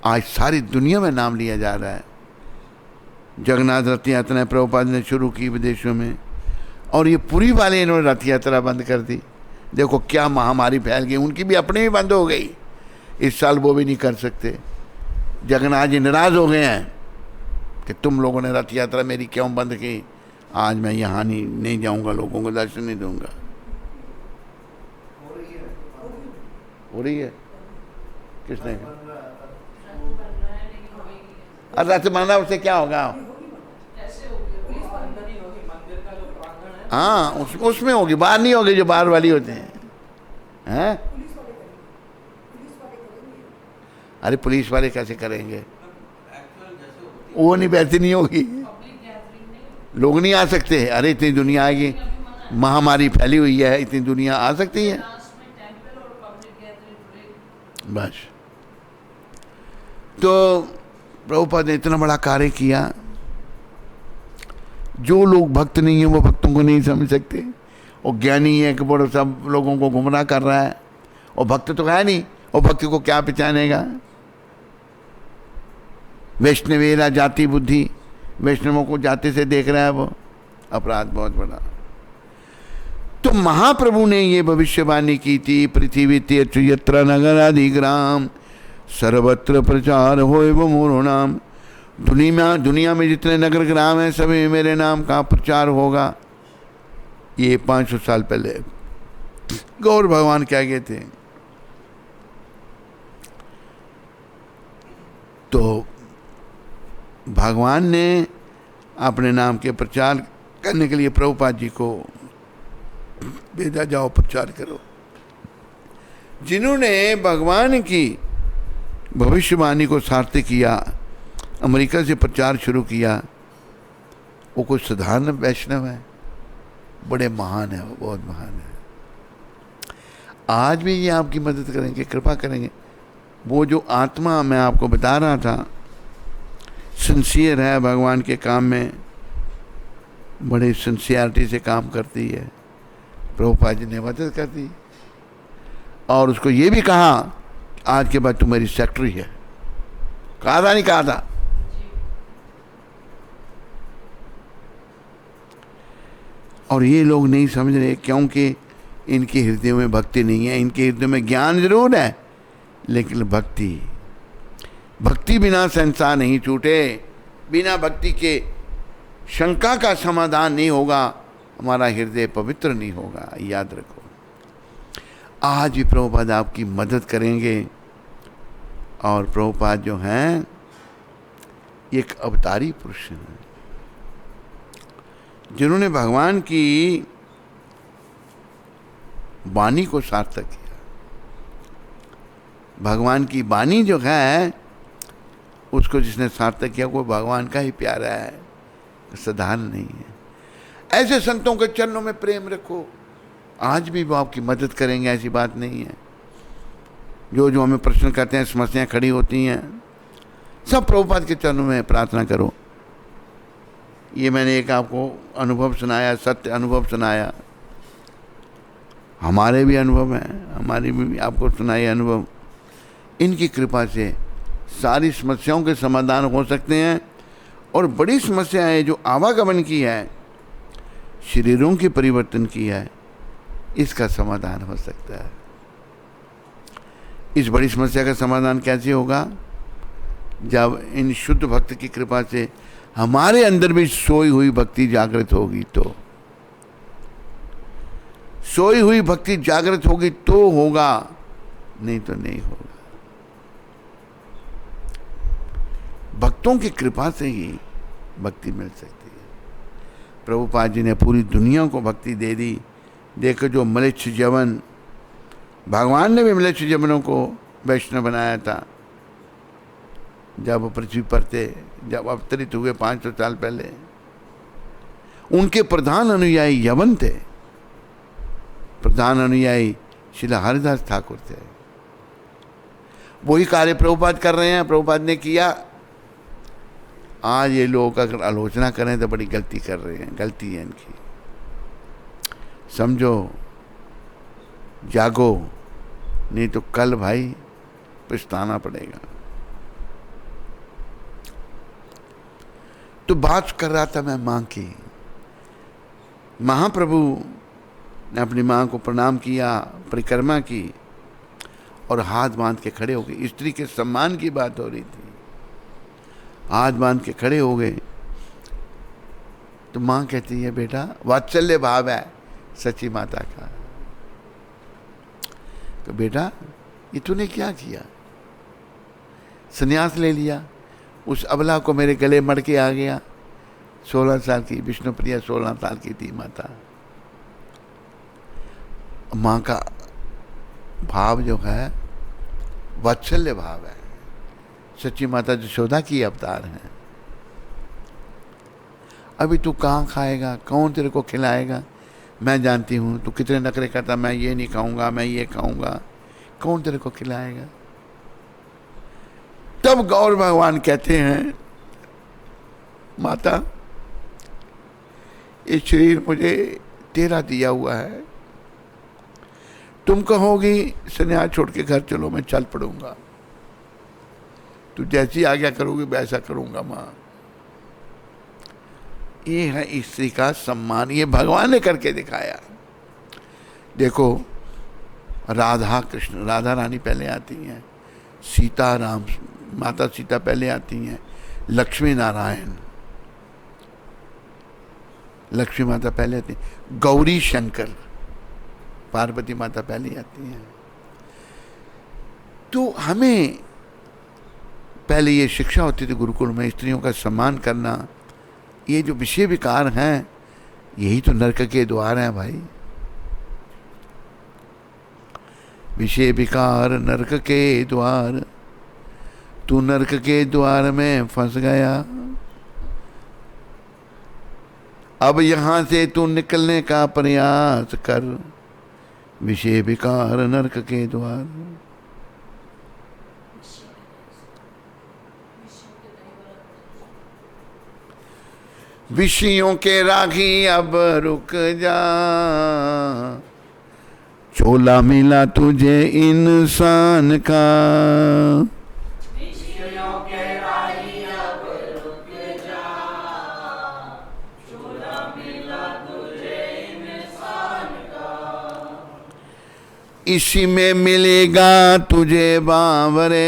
आज सारी दुनिया में नाम लिया जा रहा है। जगन्नाथ रथ यात्रा प्रभुपाद ने शुरू की विदेशों में, और ये पुरी वाले इन्होंने रथ यात्रा बंद कर दी। देखो क्या महामारी फैल गई, उनकी भी अपनी भी बंद हो गई। इस साल वो भी नहीं कर सकते। जगन्नाथ जी नाराज हो गए हैं कि तुम लोगों ने रथ यात्रा मेरी क्यों बंद की, आज मैं यहाँ नहीं जाऊँगा, लोगों को दर्शन नहीं दूंगा। हो रही है किसने? रथ बंधा उससे क्या होगा? हाँ उसमें होगी, बाहर नहीं होगी, जो बाहर वाली होते हैं। अरे पुलिस वाले कैसे करेंगे? वो नहीं, वैसे नहीं होगी, लोग नहीं आ सकते। अरे इतनी दुनिया आएगी, महामारी फैली हुई है, इतनी दुनिया आ सकती है बस। तो प्रभुपाद ने इतना बड़ा कार्य किया, जो लोग भक्त नहीं है वो भक्तों को नहीं समझ सकते। और ज्ञानी है कि वो सब लोगों को गुमराह कर रहा है, और भक्त तो है नहीं, और भक्त को क्या पहचानेगा? वैष्णवेरा जाति बुद्धि, वैष्णवों को जाति से देख रहा है वो, अपराध बहुत बड़ा। तो महाप्रभु ने ये भविष्यवाणी की थी, पृथ्वी तीर्थ यत्र नगर आदि ग्राम सर्वत्र प्रचार होए वो मोरो नाम। दुनिया में जितने नगर ग्राम हैं सभी मेरे नाम का प्रचार होगा। ये 500 साल पहले गौर भगवान क्या गए थे। तो भगवान ने अपने नाम के प्रचार करने के लिए प्रभुपाद जी को भेजा, जाओ प्रचार करो। जिन्होंने भगवान की भविष्यवाणी को सार्थक किया, अमेरिका से प्रचार शुरू किया, वो कोई साधारण वैष्णव है, बड़े महान है, वो बहुत महान है। आज भी ये आपकी मदद करेंगे, कृपा करेंगे। वो जो आत्मा मैं आपको बता रहा था, सिंसियर है भगवान के काम में, बड़े सिंसियरिटी से काम करती है, प्रभुपाद जी ने मदद कर दी। और उसको ये भी कहा आज के बाद तू मेरी सेक्रेटरी है। कहा था नहीं कहा था? और ये लोग नहीं समझ रहे, क्योंकि इनके हृदय में भक्ति नहीं है। इनके हृदय में ज्ञान जरूर है, लेकिन भक्ति बिना संसार नहीं छूटे। बिना भक्ति के शंका का समाधान नहीं होगा, हमारा हृदय पवित्र नहीं होगा, याद रखो। आज भी प्रभुपाद आपकी मदद करेंगे। और प्रभुपाद जो हैं एक अवतारी पुरुष हैं, जिन्होंने भगवान की वाणी को सार्थक किया। भगवान की वाणी जो है उसको जिसने सार्थक किया वो भगवान का ही प्यारा है, साधारण नहीं है। ऐसे संतों के चरणों में प्रेम रखो, आज भी वो आपकी मदद करेंगे, ऐसी बात नहीं है। जो हमें प्रश्न करते हैं, समस्याएं खड़ी होती हैं, सब प्रभुपाद के चरणों में प्रार्थना करो। ये मैंने एक आपको अनुभव सुनाया, सत्य अनुभव सुनाया, हमारे भी अनुभव हैं, हमारी भी आपको सुनाए अनुभव। इनकी कृपा से सारी समस्याओं के समाधान हो सकते हैं। और बड़ी समस्या है जो आवागमन की है, शरीरों की परिवर्तन की है, इसका समाधान हो सकता है। इस बड़ी समस्या का समाधान कैसे होगा? जब इन शुद्ध भक्त की कृपा से हमारे अंदर भी सोई हुई भक्ति जागृत होगी। तो सोई हुई भक्ति जागृत होगी तो होगा, नहीं तो नहीं होगा। भक्तों की कृपा से ही भक्ति मिल सकती है। प्रभुपाद जी ने पूरी दुनिया को भक्ति दे दी। देखो जो म्लेच्छ यवन, भगवान ने भी म्लेच्छ यवनों को वैष्णव बनाया था जब वो पृथ्वी पर थे, जब अवतरित हुए 500 साल पहले। उनके प्रधान अनुयायी यवन थे, प्रधान अनुयायी श्रील हरिदास ठाकुर थे। वही कार्य प्रभुपाद कर रहे हैं, प्रभुपाद ने किया। आज ये लोग अगर आलोचना करें तो बड़ी गलती कर रहे हैं, गलती है इनकी। समझो, जागो, नहीं तो कल भाई पछताना पड़ेगा। तो बात कर रहा था मैं माँ की। महाप्रभु ने अपनी माँ को प्रणाम किया, परिक्रमा की, और हाथ बांध के खड़े हो गए। स्त्री के सम्मान की बात हो रही थी, हाथ बांध के खड़े हो गए। तो माँ कहती है बेटा, वात्सल्य भाव है सची माता का। तो बेटा ये तूने क्या किया, संन्यास ले लिया, उस अबला को मेरे गले मड़ के आ गया। 16 साल की विष्णुप्रिया 16 साल की थी माता। माँ का भाव जो है वात्सल्य भाव है। सच्ची माता यशोदा की अवतार है। अभी तू कहाँ खाएगा, कौन तेरे को खिलाएगा, मैं जानती हूँ तू कितने नखरे करता, मैं ये नहीं खाऊंगा, मैं ये खाऊंगा, कौन तेरे को खिलाएगा। तब गौर भगवान कहते हैं, माता ये शरीर मुझे तेरा दिया हुआ है, तुम कहोगी संन्यास छोड़ के घर चलो, मैं चल पड़ूंगा, तू जैसी आज्ञा करोगी वैसा करूंगा। माँ ये है स्त्री का सम्मान, ये भगवान ने करके दिखाया। देखो राधा कृष्ण, राधा रानी पहले आती हैं, सीता राम माता सीता पहले आती हैं, लक्ष्मी नारायण लक्ष्मी माता पहले आती हैं, गौरी शंकर पार्वती माता पहले आती हैं। तो हमें पहले ये शिक्षा होती थी गुरुकुल में, स्त्रियों का सम्मान करना। ये जो विषय विकार हैं यही तो नरक के द्वार हैं भाई। विषय विकार नरक के द्वार, तू नरक के द्वार में फंस गया, अब यहां से तू निकलने का प्रयास कर। विषय विकार नरक के द्वार। विषयों के रागी अब रुक जा, चोला मिला तुझे इंसान का। विषयों के रागी अब रुक जा, चोला मिला तुझे इंसान का। इसी में मिलेगा तुझे बावरे,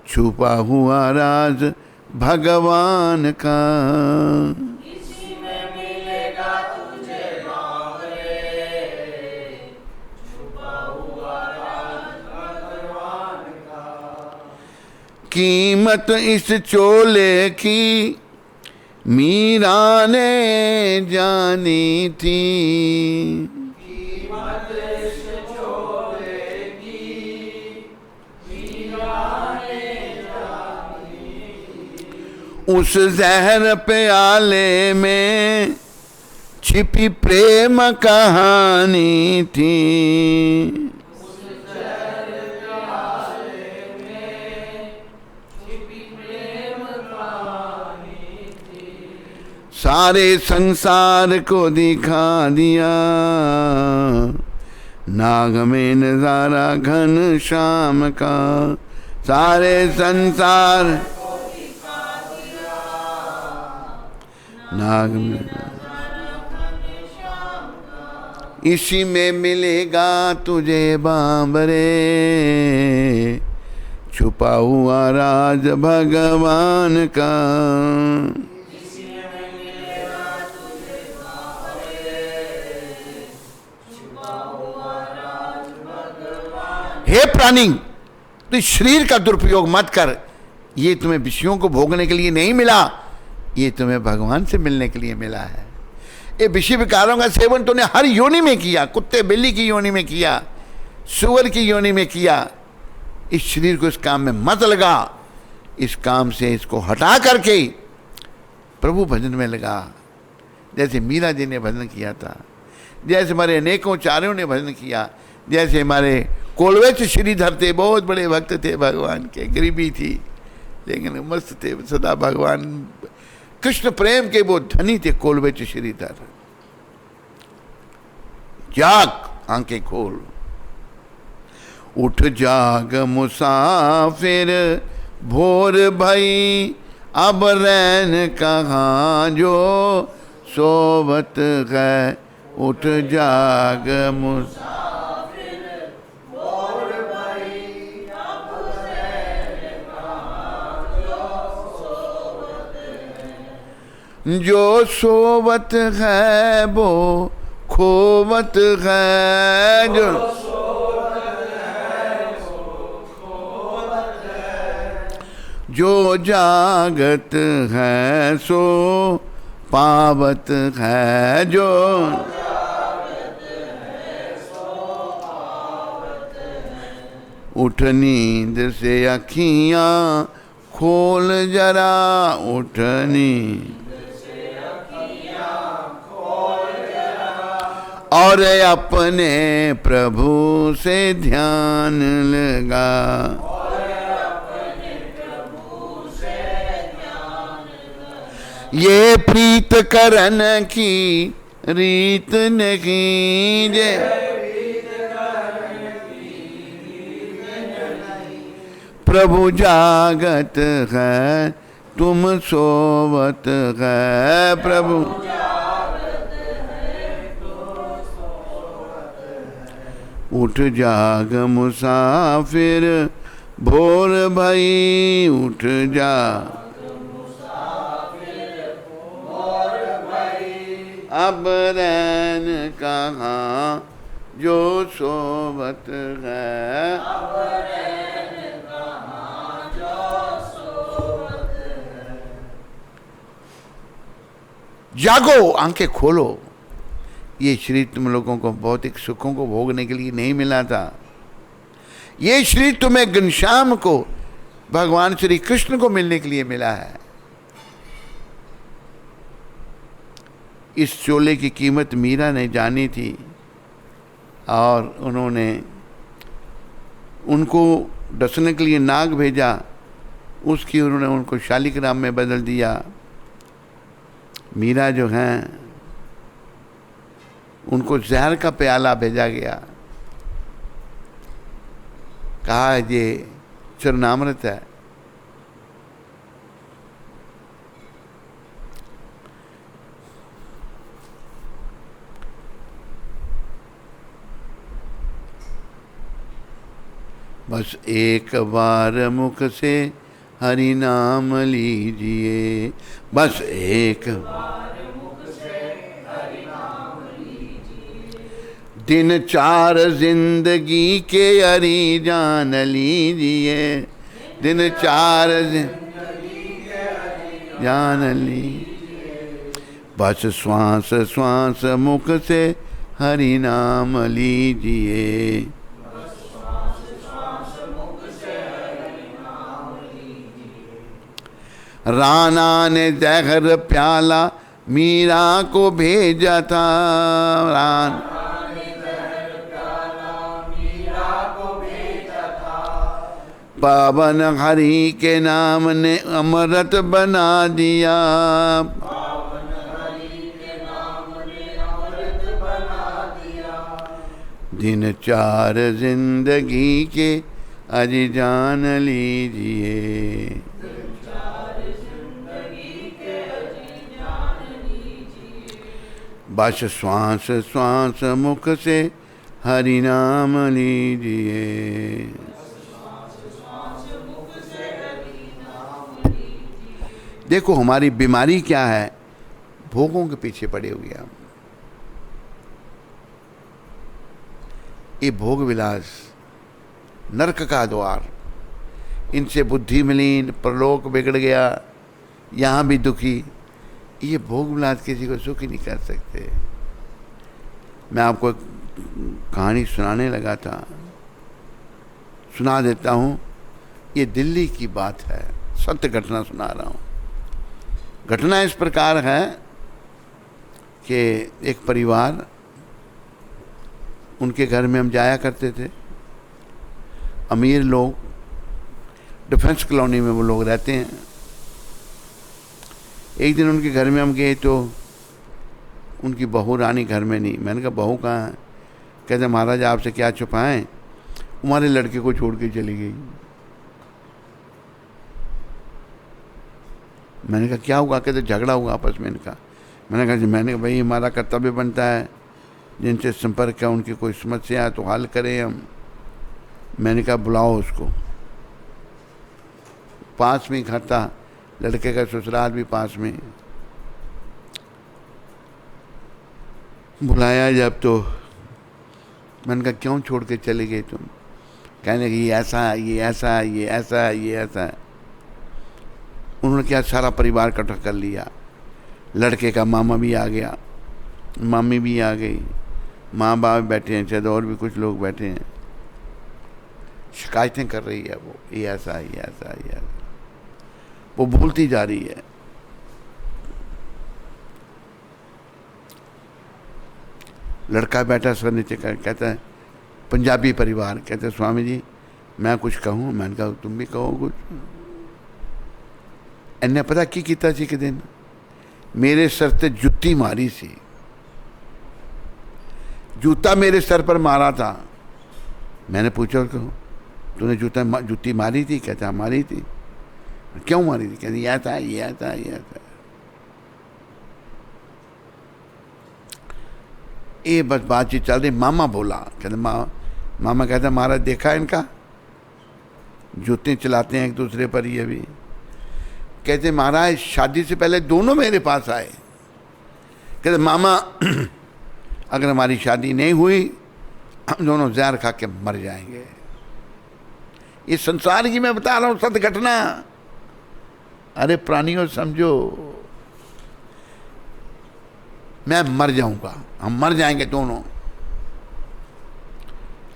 छुपा हुआ राज भगवान का। इसी में मिलेगा तुझे बावरे, छुपा हुआ राज भगवान का। कीमत इस चोले की मीरा ने जानी थी, कीमत इस चोले की मीरा ने उस जहर प्याले में छिपी प्रेम कहानी थी। उस जहर प्याले में छिपी प्रेम कहानी थी। सारे संसार को दिखा दिया, नाग में नजारा घन श्याम का। सारे संसार नाग में, इसी में मिलेगा तुझे बाबरे, छुपा हुआ राज भगवान का। हे प्राणी, तो शरीर का दुरुपयोग मत कर। ये तुम्हें विषयों को भोगने के लिए नहीं मिला, ये तुम्हें भगवान से मिलने के लिए मिला है। ये विषय विकारों का सेवन तूने हर योनि में किया, कुत्ते बिल्ली की योनि में किया, सुअर की योनि में किया। इस शरीर को इस काम में मत लगा, इस काम से इसको हटा करके प्रभु भजन में लगा। जैसे मीरा जी ने भजन किया था, जैसे हमारे अनेकों चार्यों ने भजन किया, जैसे हमारे कोलवेच श्रीधर थे, बहुत बड़े भक्त थे भगवान के, गरीबी थी लेकिन मस्त थे सदा भगवान कृष्ण प्रेम के, वो धनी थे कोलवेच श्रीधर। जाग आंखें खोल, उठ जाग मुसाफिर भोर भई, अब रैन कहाँ जो सोवत है। उठ जाग मुसाफिर जो सोवत है वो खोवत है, जो जो जागत है सो पावत है, जो उठ नींद से अखियां खोल जरा, उठ नींद से अखियां खोल जरा, और अपने प्रभु से ध्यान लगा, ये प्रीत करन की रीत नहीं जे, प्रभु जागत है तुम सोवत है, प्रभु उठ जाग मुसाफिर भोर भई, उठ जा अब रैन कहाँ जो सोवत है, अब रैन कहाँ जो सोवत है। जागो, आंखें खोलो। ये शरीर तुम लोगों को भौतिक सुखों को भोगने के लिए नहीं मिला था। ये शरीर तुम्हें घनश्याम को, भगवान श्री कृष्ण को मिलने के लिए मिला है। इस चोले की कीमत मीरा ने जानी थी और उन्होंने उनको डसने के लिए नाग भेजा, उसकी उन्होंने उनको शालिग्राम में बदल दिया। मीरा जो हैं उनको जहर का प्याला भेजा गया, कहा ये चरणामृत है। बस एक बार मुख से हरि नाम लीजिए, बस एक बार मुख से हरि नाम लीजिए, दिन चार जिंदगी के हरि जान लीजिए, दिन चार जिंदगी के हरि जान लीजिए, बस श्वास श्वास मुख से हरि नाम लीजिए, राणा ने जहर प्याला मीरा को भेजा था, राणा ने जहर प्याला मीरा को भेजा था, पावन हरि के नाम ने अमृत बना दिया, पावन हरि के नाम ने अमृत बना दिया, दिन चार जिंदगी के अजी जान लीजिए, बस श्वास श्वास मुख से हरि नाम लीजिए, देखो हमारी बीमारी क्या है, भोगों के पीछे पड़े हुए हम। ये भोग विलास नरक का द्वार, इनसे बुद्धि मलिन, परलोक बिगड़ गया, यहाँ भी दुखी। ये भोग विलास किसी को सुखी नहीं कर सकते। मैं आपको एक कहानी सुनाने लगा था, सुना देता हूँ। ये दिल्ली की बात है, सत्य घटना सुना रहा हूँ। घटना इस प्रकार है कि एक परिवार, उनके घर में हम जाया करते थे। अमीर लोग, डिफेंस कॉलोनी में वो लोग रहते हैं। एक दिन उनके घर में हम गए तो उनकी बहू रानी घर में नहीं। मैंने कहा बहू कहाँ है? कहते महाराज आपसे क्या छुपाएं, हमारे लड़के को छोड़ के चली गई। मैंने कहा क्या हुआ? कहते झगड़ा हुआ आपस में इनका। मैंने कहा भाई हमारा कर्तव्य बनता है, जिनसे संपर्क है उनकी कोई समस्या है तो हल करें हम। मैंने कहा बुलाओ उसको। पास में घर था, लड़के का ससुराल भी पास में। बुलाया जब तो मैंने कहा क्यों छोड़ के चले गए तुम? कहने कि ये ऐसा ये ऐसा ये ऐसा ये ऐसा। उन्होंने क्या सारा परिवार इकट्ठा कर लिया। लड़के का मामा भी आ गया, मामी भी आ गई, माँ बाप बैठे हैं, शायद और भी कुछ लोग बैठे हैं। शिकायतें कर रही है वो, ये ऐसा ये ऐसा ये ऐसा। वो बोलती जा रही है। लड़का बैठा सर नीचे कर, कहता है पंजाबी परिवार, कहते स्वामी जी मैं कुछ कहूँ? मैंने कहा तुम भी कहो कुछ। इन्हें पता की कीता सी कि दिन मेरे सर ते जुत्ती मारी सी, जूता मेरे सर पर मारा था। मैंने पूछा उसको तूने जुत्ती मारी थी? कहता मारी थी। क्यों मारी थी? कहती यह था यह था यह था। ये बस बातचीत चल रही। मामा बोला, कहते मामा कहता महाराज देखा इनका, जूते चलाते हैं एक दूसरे पर। ये भी कहते महाराज शादी से पहले दोनों मेरे पास आए। कहते मामा अगर हमारी शादी नहीं हुई हम दोनों जहर खा के मर जाएंगे। ये संसार की मैं बता रहा हूं सत्य घटना। अरे प्राणियों समझो, मैं मर जाऊंगा, हम मर जाएंगे दोनों।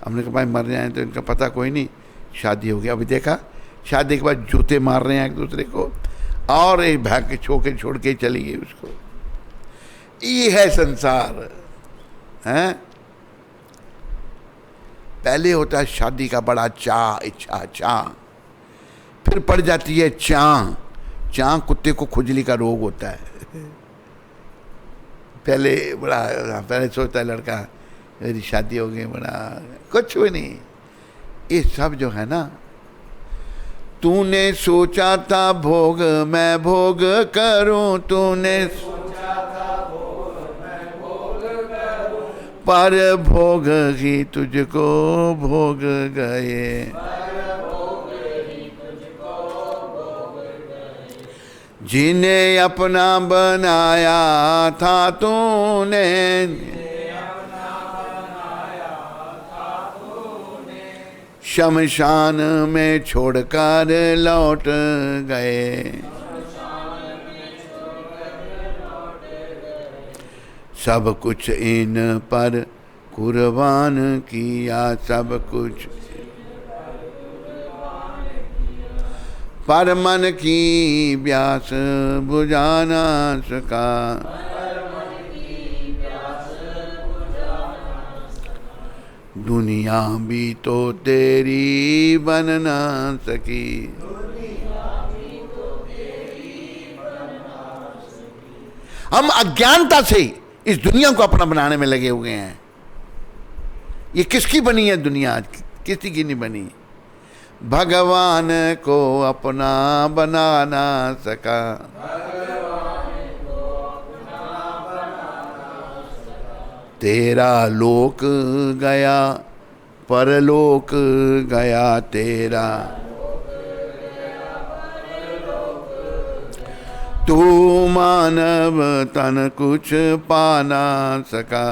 हमने कहा भाई मर जाए तो इनका पता कोई नहीं। शादी हो गया, अभी देखा शादी के बाद जूते मार रहे हैं एक दूसरे को, और एक भाग के छोड़ के चली गई उसको। ये है संसार है। पहले होता है शादी का बड़ा इच्छा, फिर पड़ जाती है चां। कुत्ते को खुजली का रोग होता है। पहले सोचता है लड़का मेरी शादी हो गई, बड़ा कुछ भी नहीं। ये सब जो है ना, तूने सोचा था भोग मैं भोग करूं, तूने सोचा था भोग मैं भोग करूं, पर भोग ही तुझको भोग गए। जिन्हें अपना बनाया था तूने, शमशान में छोड़कर लौट गए। सब कुछ इन पर कुर्बान किया, सब कुछ पर मन की प्यास बुझा ना सका। दुनिया भी तो तेरी बन ना सकी। हम अज्ञानता से इस दुनिया को अपना बनाने में लगे हुए हैं। ये किसकी बनी है दुनिया? आज किसी की नहीं बनी। भगवान को अपना बना ना सका। तेरा लोक गया परलोक गया तेरा, तू मानव तन कुछ पा ना सका।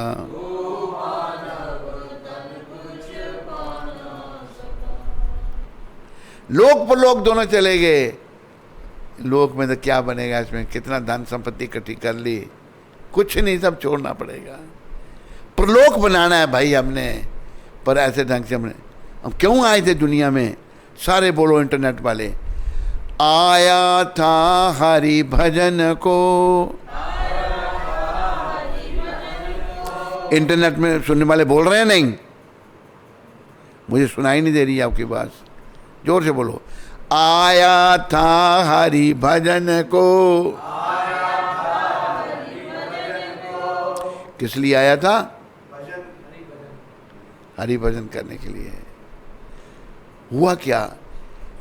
लोक परलोक दोनों चले गए। लोक में तो क्या बनेगा? इसमें कितना धन संपत्ति इकट्ठी कर ली, कुछ नहीं, सब छोड़ना पड़ेगा। परलोक बनाना है भाई हमने, पर ऐसे ढंग से हमने। हम क्यों आए थे दुनिया में? सारे बोलो इंटरनेट वाले, आया था हरि भजन को। इंटरनेट में सुनने वाले बोल रहे हैं नहीं? मुझे सुनाई नहीं दे रही है आपकी बात, जोर से बोलो। आया था हरि भजन को। किस लिए आया था? हरि भजन करने के लिए। हुआ क्या?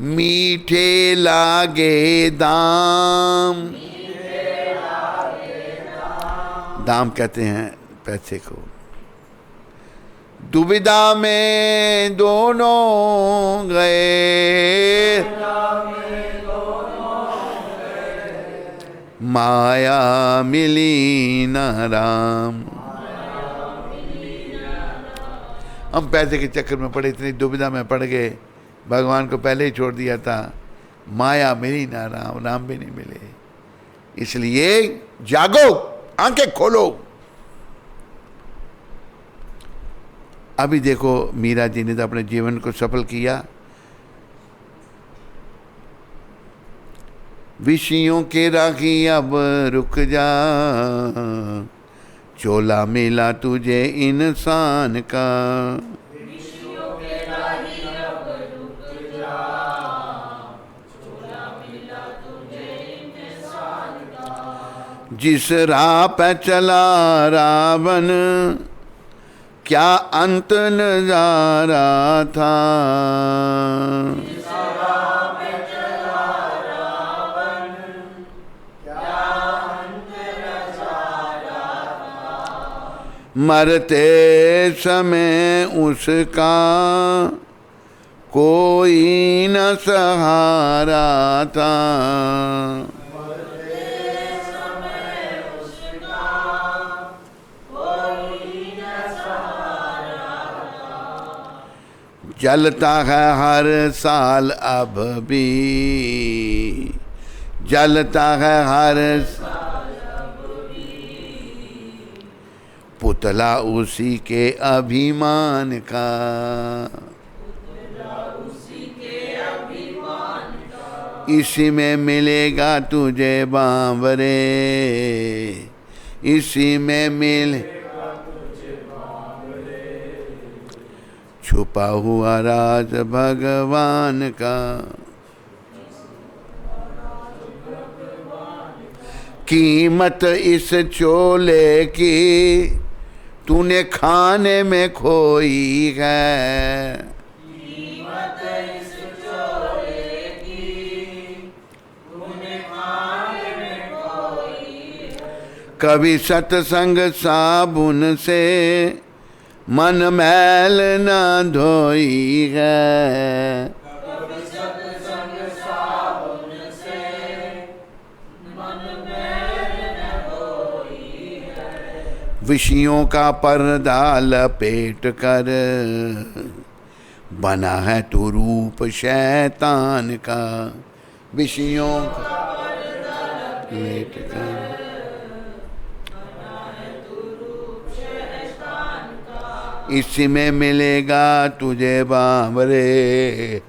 मीठे लागे दाम। दाम कहते हैं पैसे को। दुविधा में दोनों गए, माया मिली न राम। हम पैसे के चक्कर में पड़े, इतनी दुविधा में पड़ गए, भगवान को पहले ही छोड़ दिया था। माया मिली ना राम, राम भी नहीं मिले। इसलिए जागो, आंखें खोलो। अभी देखो मीरा जी ने तो अपने जीवन को सफल किया। विषयों के राही अब रुक जा, चोला मिला तुझे इंसान का। विषयों के राही अब रुक जा, चोला मिला तुझे इंसान का। जिस राह पे चला रावण, क्या अंत नजारा था। मरते समय उसका कोई न सहारा था। जलता है हर साल अब भी, जलता है हर पुतला उसी के अभिमान का। इसी में मिलेगा तुझे बांवरे, इसी में मिल छुपा हुआ राज भगवान का। कीमत इस चोले की तूने खाने में खोई है। कीमत इस चोले की तूने खाने में खोई है। कभी सत्संग साबुन से मन मैल न धोई है। कभी सत्संग साबुन से मन मैल न धोई है। विषयों का पर्दा लपेट कर बना है तू रूप शैतान का। विषयों का लपेट कर इसी में मिलेगा तुझे बांवरे,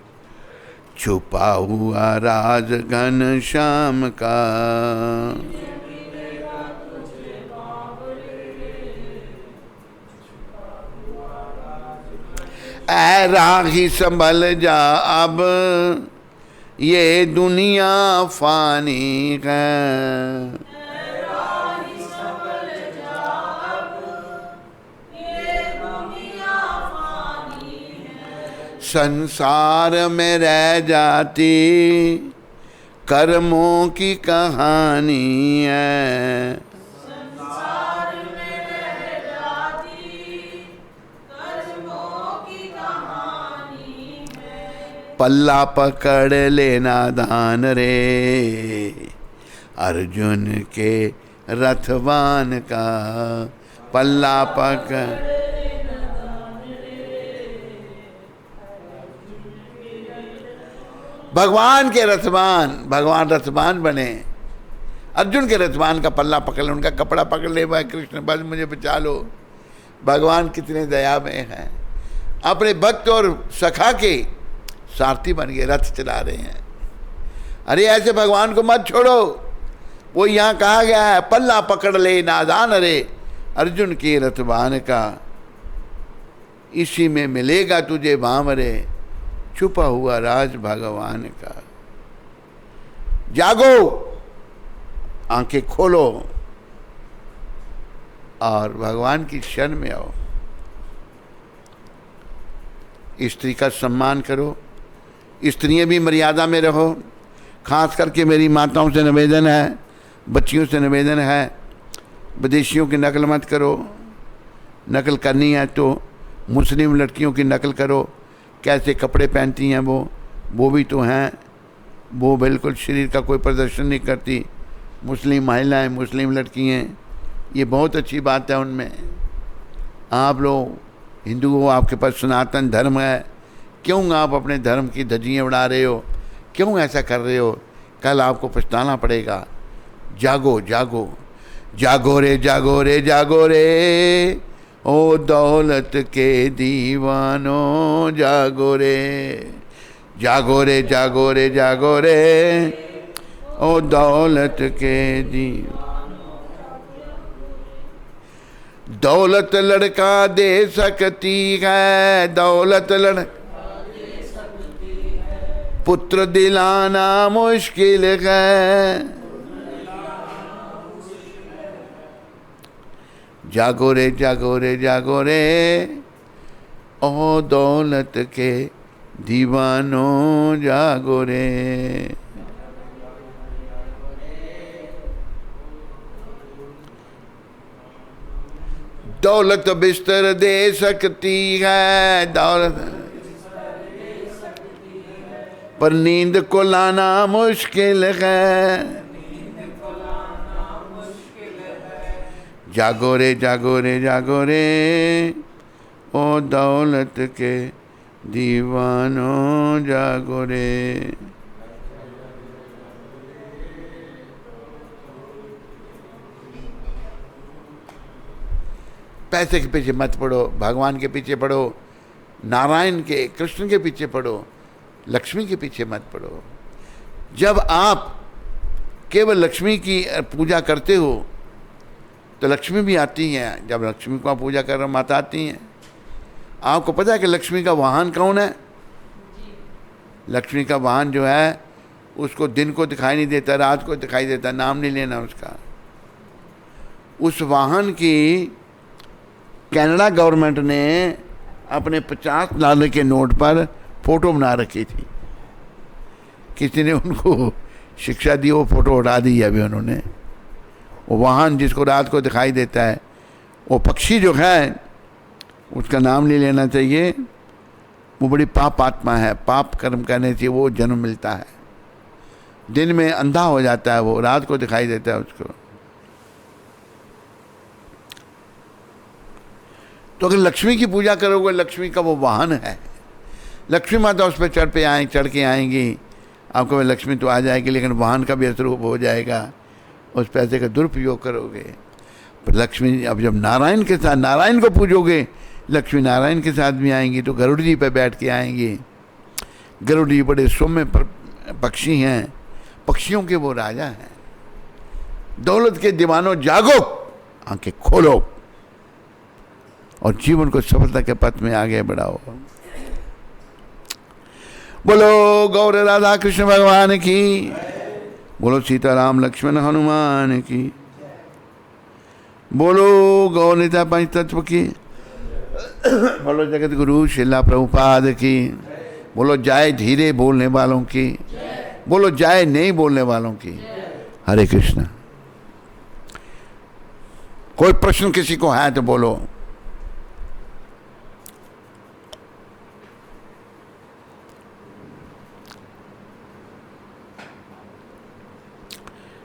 छुपा हुआ राज घन श्याम का। ऐ राही संभल जा अब, ये दुनिया फानी है। संसार में रह जाती कर्मों की कहानी है। संसार में रह जाती कर्मों की कहानी है। पल्ला पकड़ लेना दान रे, अर्जुन के रथवान का। पल्ला पकड़ भगवान के रथवान, भगवान रथवान बने। अर्जुन के रथवान का पल्ला पकड़ ले, उनका कपड़ा पकड़ ले, भाई कृष्ण बस मुझे बचा लो। भगवान कितने दया में हैं, अपने भक्त और सखा के सारथी बन गए, रथ चला रहे हैं। अरे ऐसे भगवान को मत छोड़ो, वो यहाँ कहा गया है पल्ला पकड़ ले नादान रे, अर्जुन के रथवान का। इसी में मिलेगा तुझे भांवरे, छुपा हुआ राज भगवान का। जागो, आंखें खोलो और भगवान की शरण में आओ। स्त्री का सम्मान करो, स्त्रियां भी मर्यादा में रहो। खास करके मेरी माताओं से निवेदन है, बच्चियों से निवेदन है, विदेशियों की नकल मत करो। नकल करनी है तो मुस्लिम लड़कियों की नकल करो, कैसे कपड़े पहनती हैं वो भी तो हैं। वो बिल्कुल शरीर का कोई प्रदर्शन नहीं करती। मुस्लिम महिलाएं, मुस्लिम लड़कियां, ये बहुत अच्छी बात है उनमें। आप लोग हिंदू हो, आपके पास सनातन धर्म है, क्यों आप अपने धर्म की धज्जियाँ उड़ा रहे हो, क्यों ऐसा कर रहे हो? कल आपको पछताना पड़ेगा। जागो जागो जागो रे जागो रे जागो रे, ओ दौलत के दीवानों जागो रे, जागो रे जागो रे जागो रे, ओ दौलत के दीवानों। दौलत लड़का दे सकती है, दौलत लड़का पुत्र दिलाना मुश्किल है। जागो रे जागो रे जागो रे, ओ दौलत के दीवानों जागो रे। दौलत बिस्तर दे सकती है, दौलत पर नींद को लाना मुश्किल है। जागो रे जागो रे जागो रे, ओ दौलत के दीवानों जागो रे। पैसे के पीछे मत पड़ो, भगवान के पीछे पड़ो, नारायण के कृष्ण के पीछे पड़ो, लक्ष्मी के पीछे मत पड़ो। जब आप केवल लक्ष्मी की पूजा करते हो तो लक्ष्मी भी आती हैं। जब लक्ष्मी को आप पूजा कर रहे माता आती हैं। आपको पता है कि लक्ष्मी का वाहन कौन है? लक्ष्मी का वाहन जो है उसको दिन को दिखाई नहीं देता, रात को दिखाई देता, नाम नहीं लेना उसका। उस वाहन की कनाडा गवर्नमेंट ने अपने 50 डॉलर के नोट पर फोटो बना रखी थी। किसी ने उनको शिक्षा दी, वो फोटो उठा दी है अभी उन्होंने। वो वाहन जिसको रात को दिखाई देता है, वो पक्षी जो है उसका नाम नहीं लेना चाहिए। वो बड़ी पाप आत्मा है, पाप कर्म करने से वो जन्म मिलता है। दिन में अंधा हो जाता है, वो रात को दिखाई देता है उसको। तो अगर लक्ष्मी की पूजा करोगे, लक्ष्मी का वो वाहन है, लक्ष्मी माता उस पर चढ़ के आएंगी, आपको लक्ष्मी तो आ जाएगी, लेकिन वाहन का भी असरूप हो जाएगा। उस पैसे का दुरुपयोग करोगे। पर लक्ष्मी अब जब नारायण के साथ नारायण को पूजोगे, लक्ष्मी नारायण के साथ भी आएंगी। तो गरुड़ जी पर बैठ के आएंगी। गरुड़ जी बड़े सौम्य पक्षी हैं, पक्षियों के वो राजा हैं। दौलत के दीवानों जागो, आंखें खोलो और जीवन को सफलता के पथ में आगे बढ़ाओ। बोलो गौर राधा कृष्ण भगवान की, बोलो सीताराम लक्ष्मण हनुमान की, बोलो गौरता पंच तत्व की, बोलो जगत गुरु श्रीला प्रभुपाद की, बोलो जाए धीरे बोलने वालों की, बोलो जाए नहीं बोलने वालों की। हरे कृष्ण। कोई प्रश्न किसी को है तो बोलो।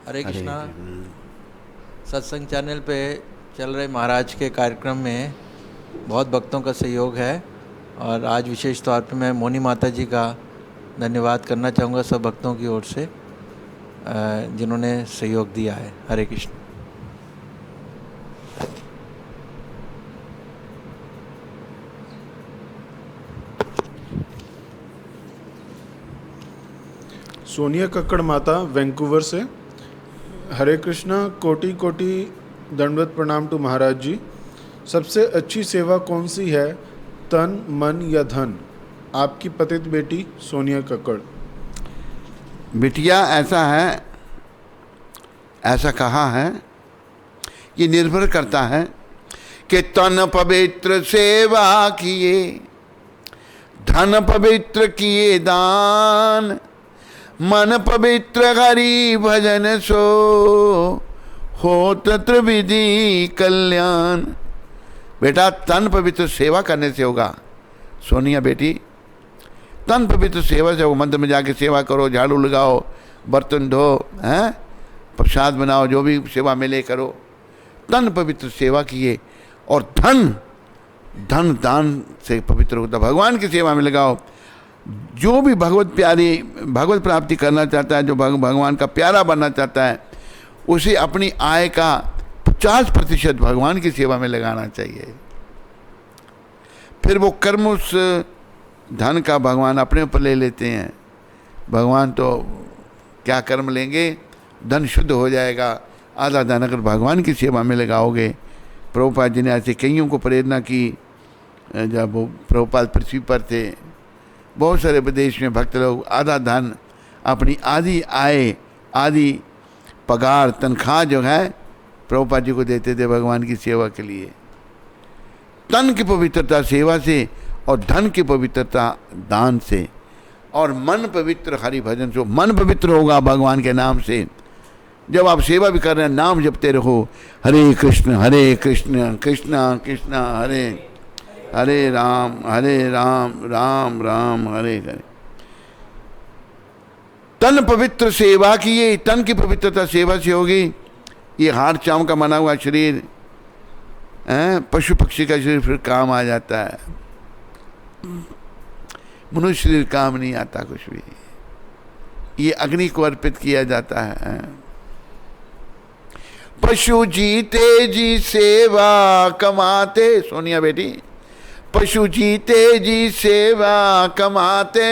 हरे कृष्णा। सत्संग चैनल पे चल रहे महाराज के कार्यक्रम में बहुत भक्तों का सहयोग है और आज विशेष तौर पे मैं मोनी माता जी का धन्यवाद करना चाहूँगा सब भक्तों की ओर से जिन्होंने सहयोग दिया है। हरे कृष्ण। सोनिया कक्कड़ माता वैंकूवर से। हरे कृष्णा, कोटि कोटि दंडवत प्रणाम टू महाराज जी। सबसे अच्छी सेवा कौन सी है, तन मन या धन? आपकी पतित बेटी सोनिया कक्कड़। बिटिया ऐसा है, ऐसा कहा है, ये निर्भर करता है कि तन पवित्र सेवा किए, धन पवित्र किए दान, मन पवित्र हरि भजन सो, हो तत्र विधि कल्याण। बेटा तन पवित्र सेवा करने से होगा। सोनिया बेटी, तन पवित्र सेवा से हो। मंदिर में जाके सेवा करो, झाड़ू लगाओ, बर्तन धो, हैं, प्रसाद बनाओ, जो भी सेवा मिले करो। तन पवित्र सेवा किए और धन धन दान से पवित्र होता। भगवान की सेवा में लगाओ। जो भी भगवत प्राप्ति करना चाहता है, जो भगवान का प्यारा बनना चाहता है, उसे अपनी आय का 50% भगवान की सेवा में लगाना चाहिए। फिर वो कर्म उस धन का भगवान अपने ऊपर ले लेते हैं। भगवान तो क्या कर्म लेंगे, धन शुद्ध हो जाएगा। आधा धन अगर भगवान की सेवा में लगाओगे, प्रभुपाद जी ने ऐसे कईयों को प्रेरणा की। जब वो प्रभुपाद पृथ्वी पर थे, बहुत सारे विदेश में भक्त लोग आधा धन, अपनी आधी आय, आधी पगार, तनख्वाह जो है प्रभुपाद जी को देते थे भगवान की सेवा के लिए। तन की पवित्रता सेवा से, और धन की पवित्रता दान से, और मन पवित्र हरि भजन से। मन पवित्र होगा भगवान के नाम से। जब आप सेवा भी कर रहे हैं, नाम जपते रहो, हरे कृष्ण कृष्ण कृष्ण हरे हरे, राम राम राम हरे हरे। तन पवित्र सेवा की, ये तन की पवित्रता सेवा से होगी। ये हाड़ चाम का बना हुआ शरीर, पशु पक्षी का शरीर फिर काम आ जाता है। मनुष्य शरीर काम नहीं आता कुछ भी। ये अग्नि को अर्पित किया जाता है। पशु जीते जी सेवा कमाते, सोनिया बेटी, पशु जीते जी सेवा कमाते,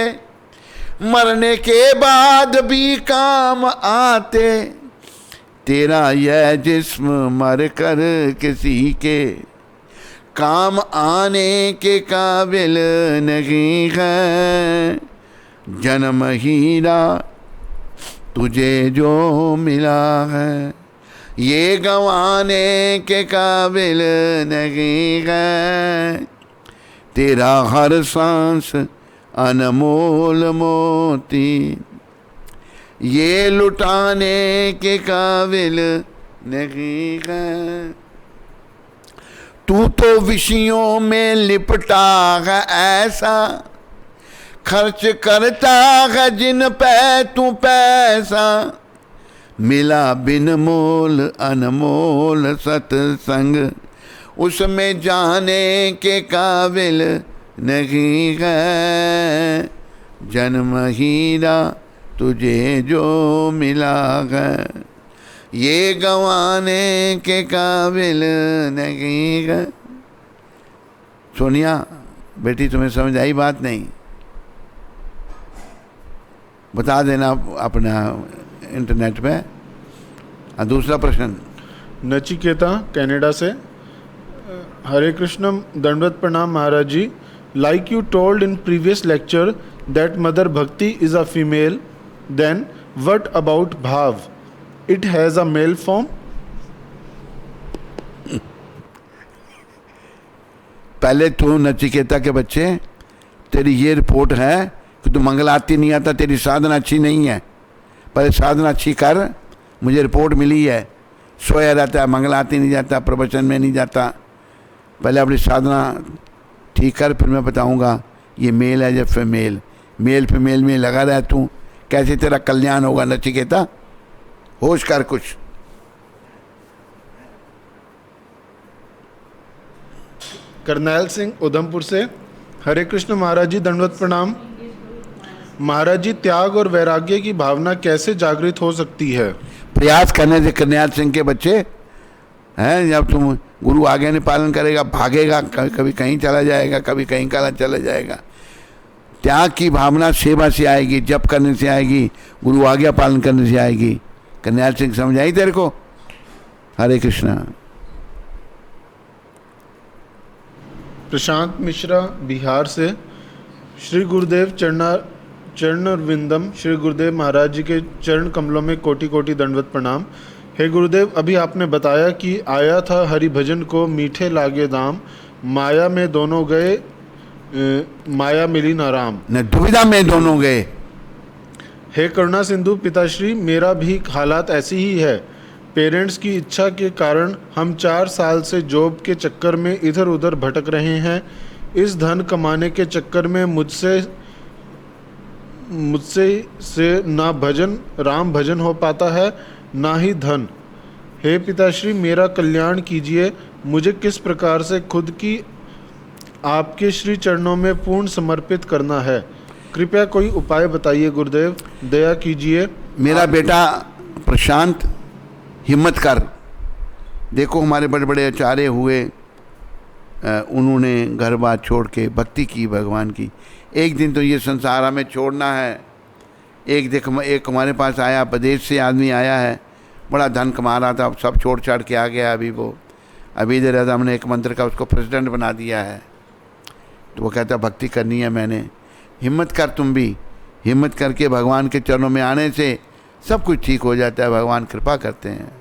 मरने के बाद भी काम आते। तेरा यह जिस्म मर कर किसी के काम आने के काबिल नहीं है। जन्म हीरा तुझे जो मिला है, ये गंवाने के काबिल नहीं है। तेरा हर सांस अनमोल मोती, ये लुटाने के काबिल नहीं है। तू तो विषयों में लिपटा है ऐसा, खर्च करता है जिन पे तू पैसा। मिला बिन मोल अनमोल सत्संग, उसमें जाने के काबिल नहीं है। जन्म हीरा तुझे जो मिला है, ये गंवाने के काबिल नहीं है। सोनिया बेटी, तुम्हें समझ आई बात? नहीं, बता देना अपना इंटरनेट पे। दूसरा प्रश्न, नचिकेता कनाडा से, हरे कृष्ण दंडवत प्रणाम Maharaj ji. Like you told in previous lecture that mother bhakti is a female, then what about bhav? It has a male form? पहले तू नचिकेता के बच्चे, तेरी ये रिपोर्ट है कि तू मंगल आरती नहीं आता, तेरी साधना अच्छी नहीं है। पहले साधना अच्छी कर। मुझे रिपोर्ट मिली है, सोया रहता है, मंगल आरती नहीं जाता, प्रवचन में नहीं जाता। पहले अपनी साधना ठीक कर, फिर मैं बताऊंगा ये मेल है या फीमेल। मेल फीमेल में लगा रहा तू, कैसे तेरा कल्याण होगा नचिकेता? होश कर कुछ। करनैल सिंह उधमपुर से, हरे कृष्ण महाराज जी दंडवत प्रणाम। महाराज जी, त्याग और वैराग्य की भावना कैसे जागृत हो सकती है? प्रयास करने से। करनैल सिंह के बच्चे हैं, जब तुम गुरु आज्ञा नहीं पालन करेगा, भागेगा, कभी कहीं चला जाएगा, कभी कहीं चला जाएगा। त्याग की भावना सेवा से आएगी, जप करने से आएगी, गुरु आज्ञा पालन करने से आएगी। करनैल सिंह समझ आई तेरे को? हरे कृष्णा। प्रशांत मिश्रा बिहार से, श्री गुरुदेव चरणविंदम, श्री गुरुदेव महाराज जी के चरण कमलों में कोटि कोटि दंडवत प्रणाम। हे गुरुदेव, अभी आपने बताया कि आया था हरि भजन को मीठे लागे दाम, माया में दोनों गए, माया मिली ना राम। न दुविधा में दोनों गए। हे करुणा सिंधु पिताश्री, मेरा भी हालात ऐसी ही है। पेरेंट्स की इच्छा के कारण हम 4 साल से जॉब के चक्कर में इधर उधर भटक रहे हैं। इस धन कमाने के चक्कर में मुझसे से ना भजन राम भजन हो पाता है, ना ही धन। हे पिताश्री, मेरा कल्याण कीजिए। मुझे किस प्रकार से खुद की आपके श्री चरणों में पूर्ण समर्पित करना है, कृपया कोई उपाय बताइए गुरुदेव, दया कीजिए। मेरा बेटा प्रशांत, हिम्मत कर। देखो हमारे बड़े बड़े आचार्य हुए, उन्होंने घर बार छोड़ के भक्ति की भगवान की। एक दिन तो ये संसार हमें छोड़ना है। एक हमारे पास आया, प्रदेश से आदमी आया है, बड़ा धन कमा रहा था, अब सब छोड़ छाड़ के आ गया। अभी इधर हमने एक मंदिर का उसको प्रेसिडेंट बना दिया है। तो वो कहता भक्ति करनी है मैंने। हिम्मत कर, तुम भी हिम्मत करके भगवान के चरणों में आने से सब कुछ ठीक हो जाता है, भगवान कृपा करते हैं।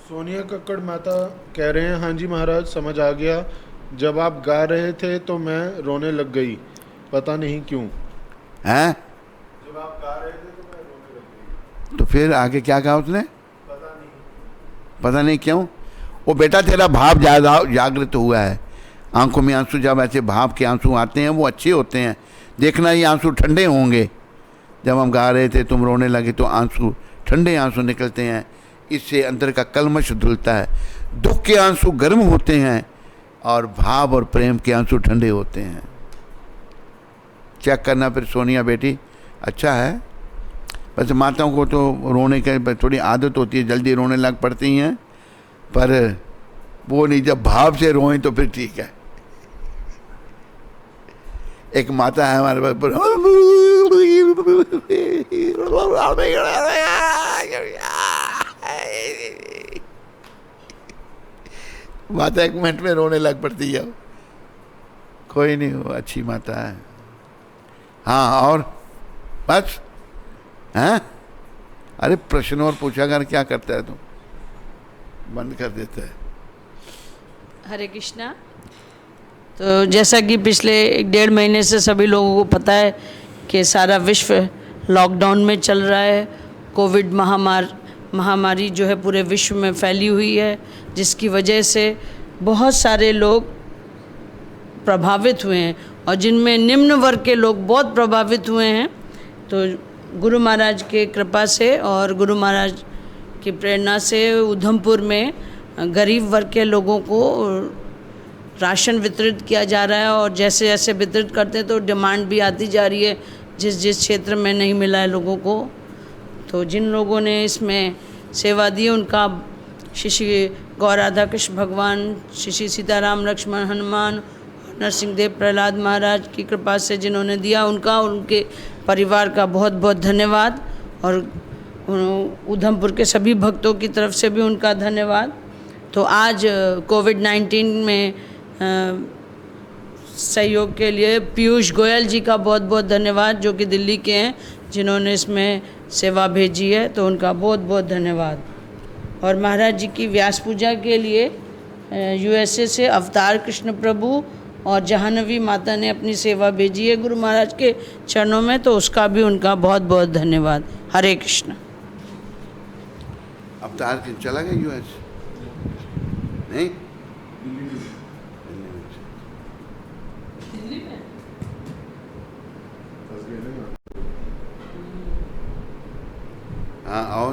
सोनिया कक्कड़ माता कह रहे हैं, हाँ जी महाराज, समझ आ गया। जब आप गा रहे थे तो मैं रोने लग गई, पता नहीं क्यों। हैं? जब आप गा रहे थे तो मैं रोने लग गई। तो फिर आगे क्या कहा उसने? पता नहीं क्यों। वो बेटा तेरा भाव ज़्यादा जागृत हुआ है। आंखों में आंसू, जब ऐसे भाव के आंसू आते हैं वो अच्छे होते हैं। देखना ये आंसू ठंडे होंगे। जब हम गा रहे थे तुम रोने लगे तो आंसू, ठंडे आंसू निकलते हैं। इससे अंदर का कलमश धुलता है। दुख के आंसू गर्म होते हैं और भाव और प्रेम के आंसू ठंडे होते हैं। चेक करना फिर सोनिया बेटी, अच्छा है। वैसे माताओं को तो रोने की थोड़ी आदत होती है, जल्दी रोने लग पड़ती हैं, पर वो नहीं, जब भाव से रोएं तो फिर ठीक है। एक माता है हमारे पास, माता एक मिनट में रोने लग पड़ती है। कोई नहीं, वो अच्छी माता है। हाँ, और बस हैं? अरे प्रश्न और पूछा कर, क्या करता है तू? बंद कर देता है। हरे कृष्णा। तो जैसा कि पिछले 1-1.5 महीने से सभी लोगों को पता है कि सारा विश्व लॉकडाउन में चल रहा है। कोविड महामारी जो है पूरे विश्व में फैली हुई है, जिसकी वजह से बहुत सारे लोग प्रभावित हुए हैं और जिनमें निम्न वर्ग के लोग बहुत प्रभावित हुए हैं। तो गुरु महाराज के कृपा से और गुरु महाराज की प्रेरणा से उधमपुर में गरीब वर्ग के लोगों को राशन वितरित किया जा रहा है। और जैसे जैसे वितरित करते हैं तो डिमांड भी आती जा रही है, जिस जिस क्षेत्र में नहीं मिला है लोगों को। तो जिन लोगों ने इसमें सेवा दी उनका श्री गौर राधा कृष्ण भगवान, श्री सीताराम लक्ष्मण हनुमान, नरसिंहदेव प्रहलाद महाराज की कृपा से जिन्होंने दिया, उनका और उनके परिवार का बहुत बहुत धन्यवाद। और उधमपुर के सभी भक्तों की तरफ से भी उनका धन्यवाद। तो आज कोविड-19 में सहयोग के लिए पीयूष गोयल जी का बहुत बहुत धन्यवाद, जो कि दिल्ली के हैं, जिन्होंने इसमें सेवा भेजी है, तो उनका बहुत बहुत धन्यवाद। और महाराज जी की व्यास पूजा के लिए USA से अवतार कृष्ण प्रभु और जहानवी माता ने अपनी सेवा भेजी है गुरु महाराज के चरणों में, तो उसका भी उनका बहुत बहुत धन्यवाद। हरे कृष्ण। अवतार चला गया US? नहीं,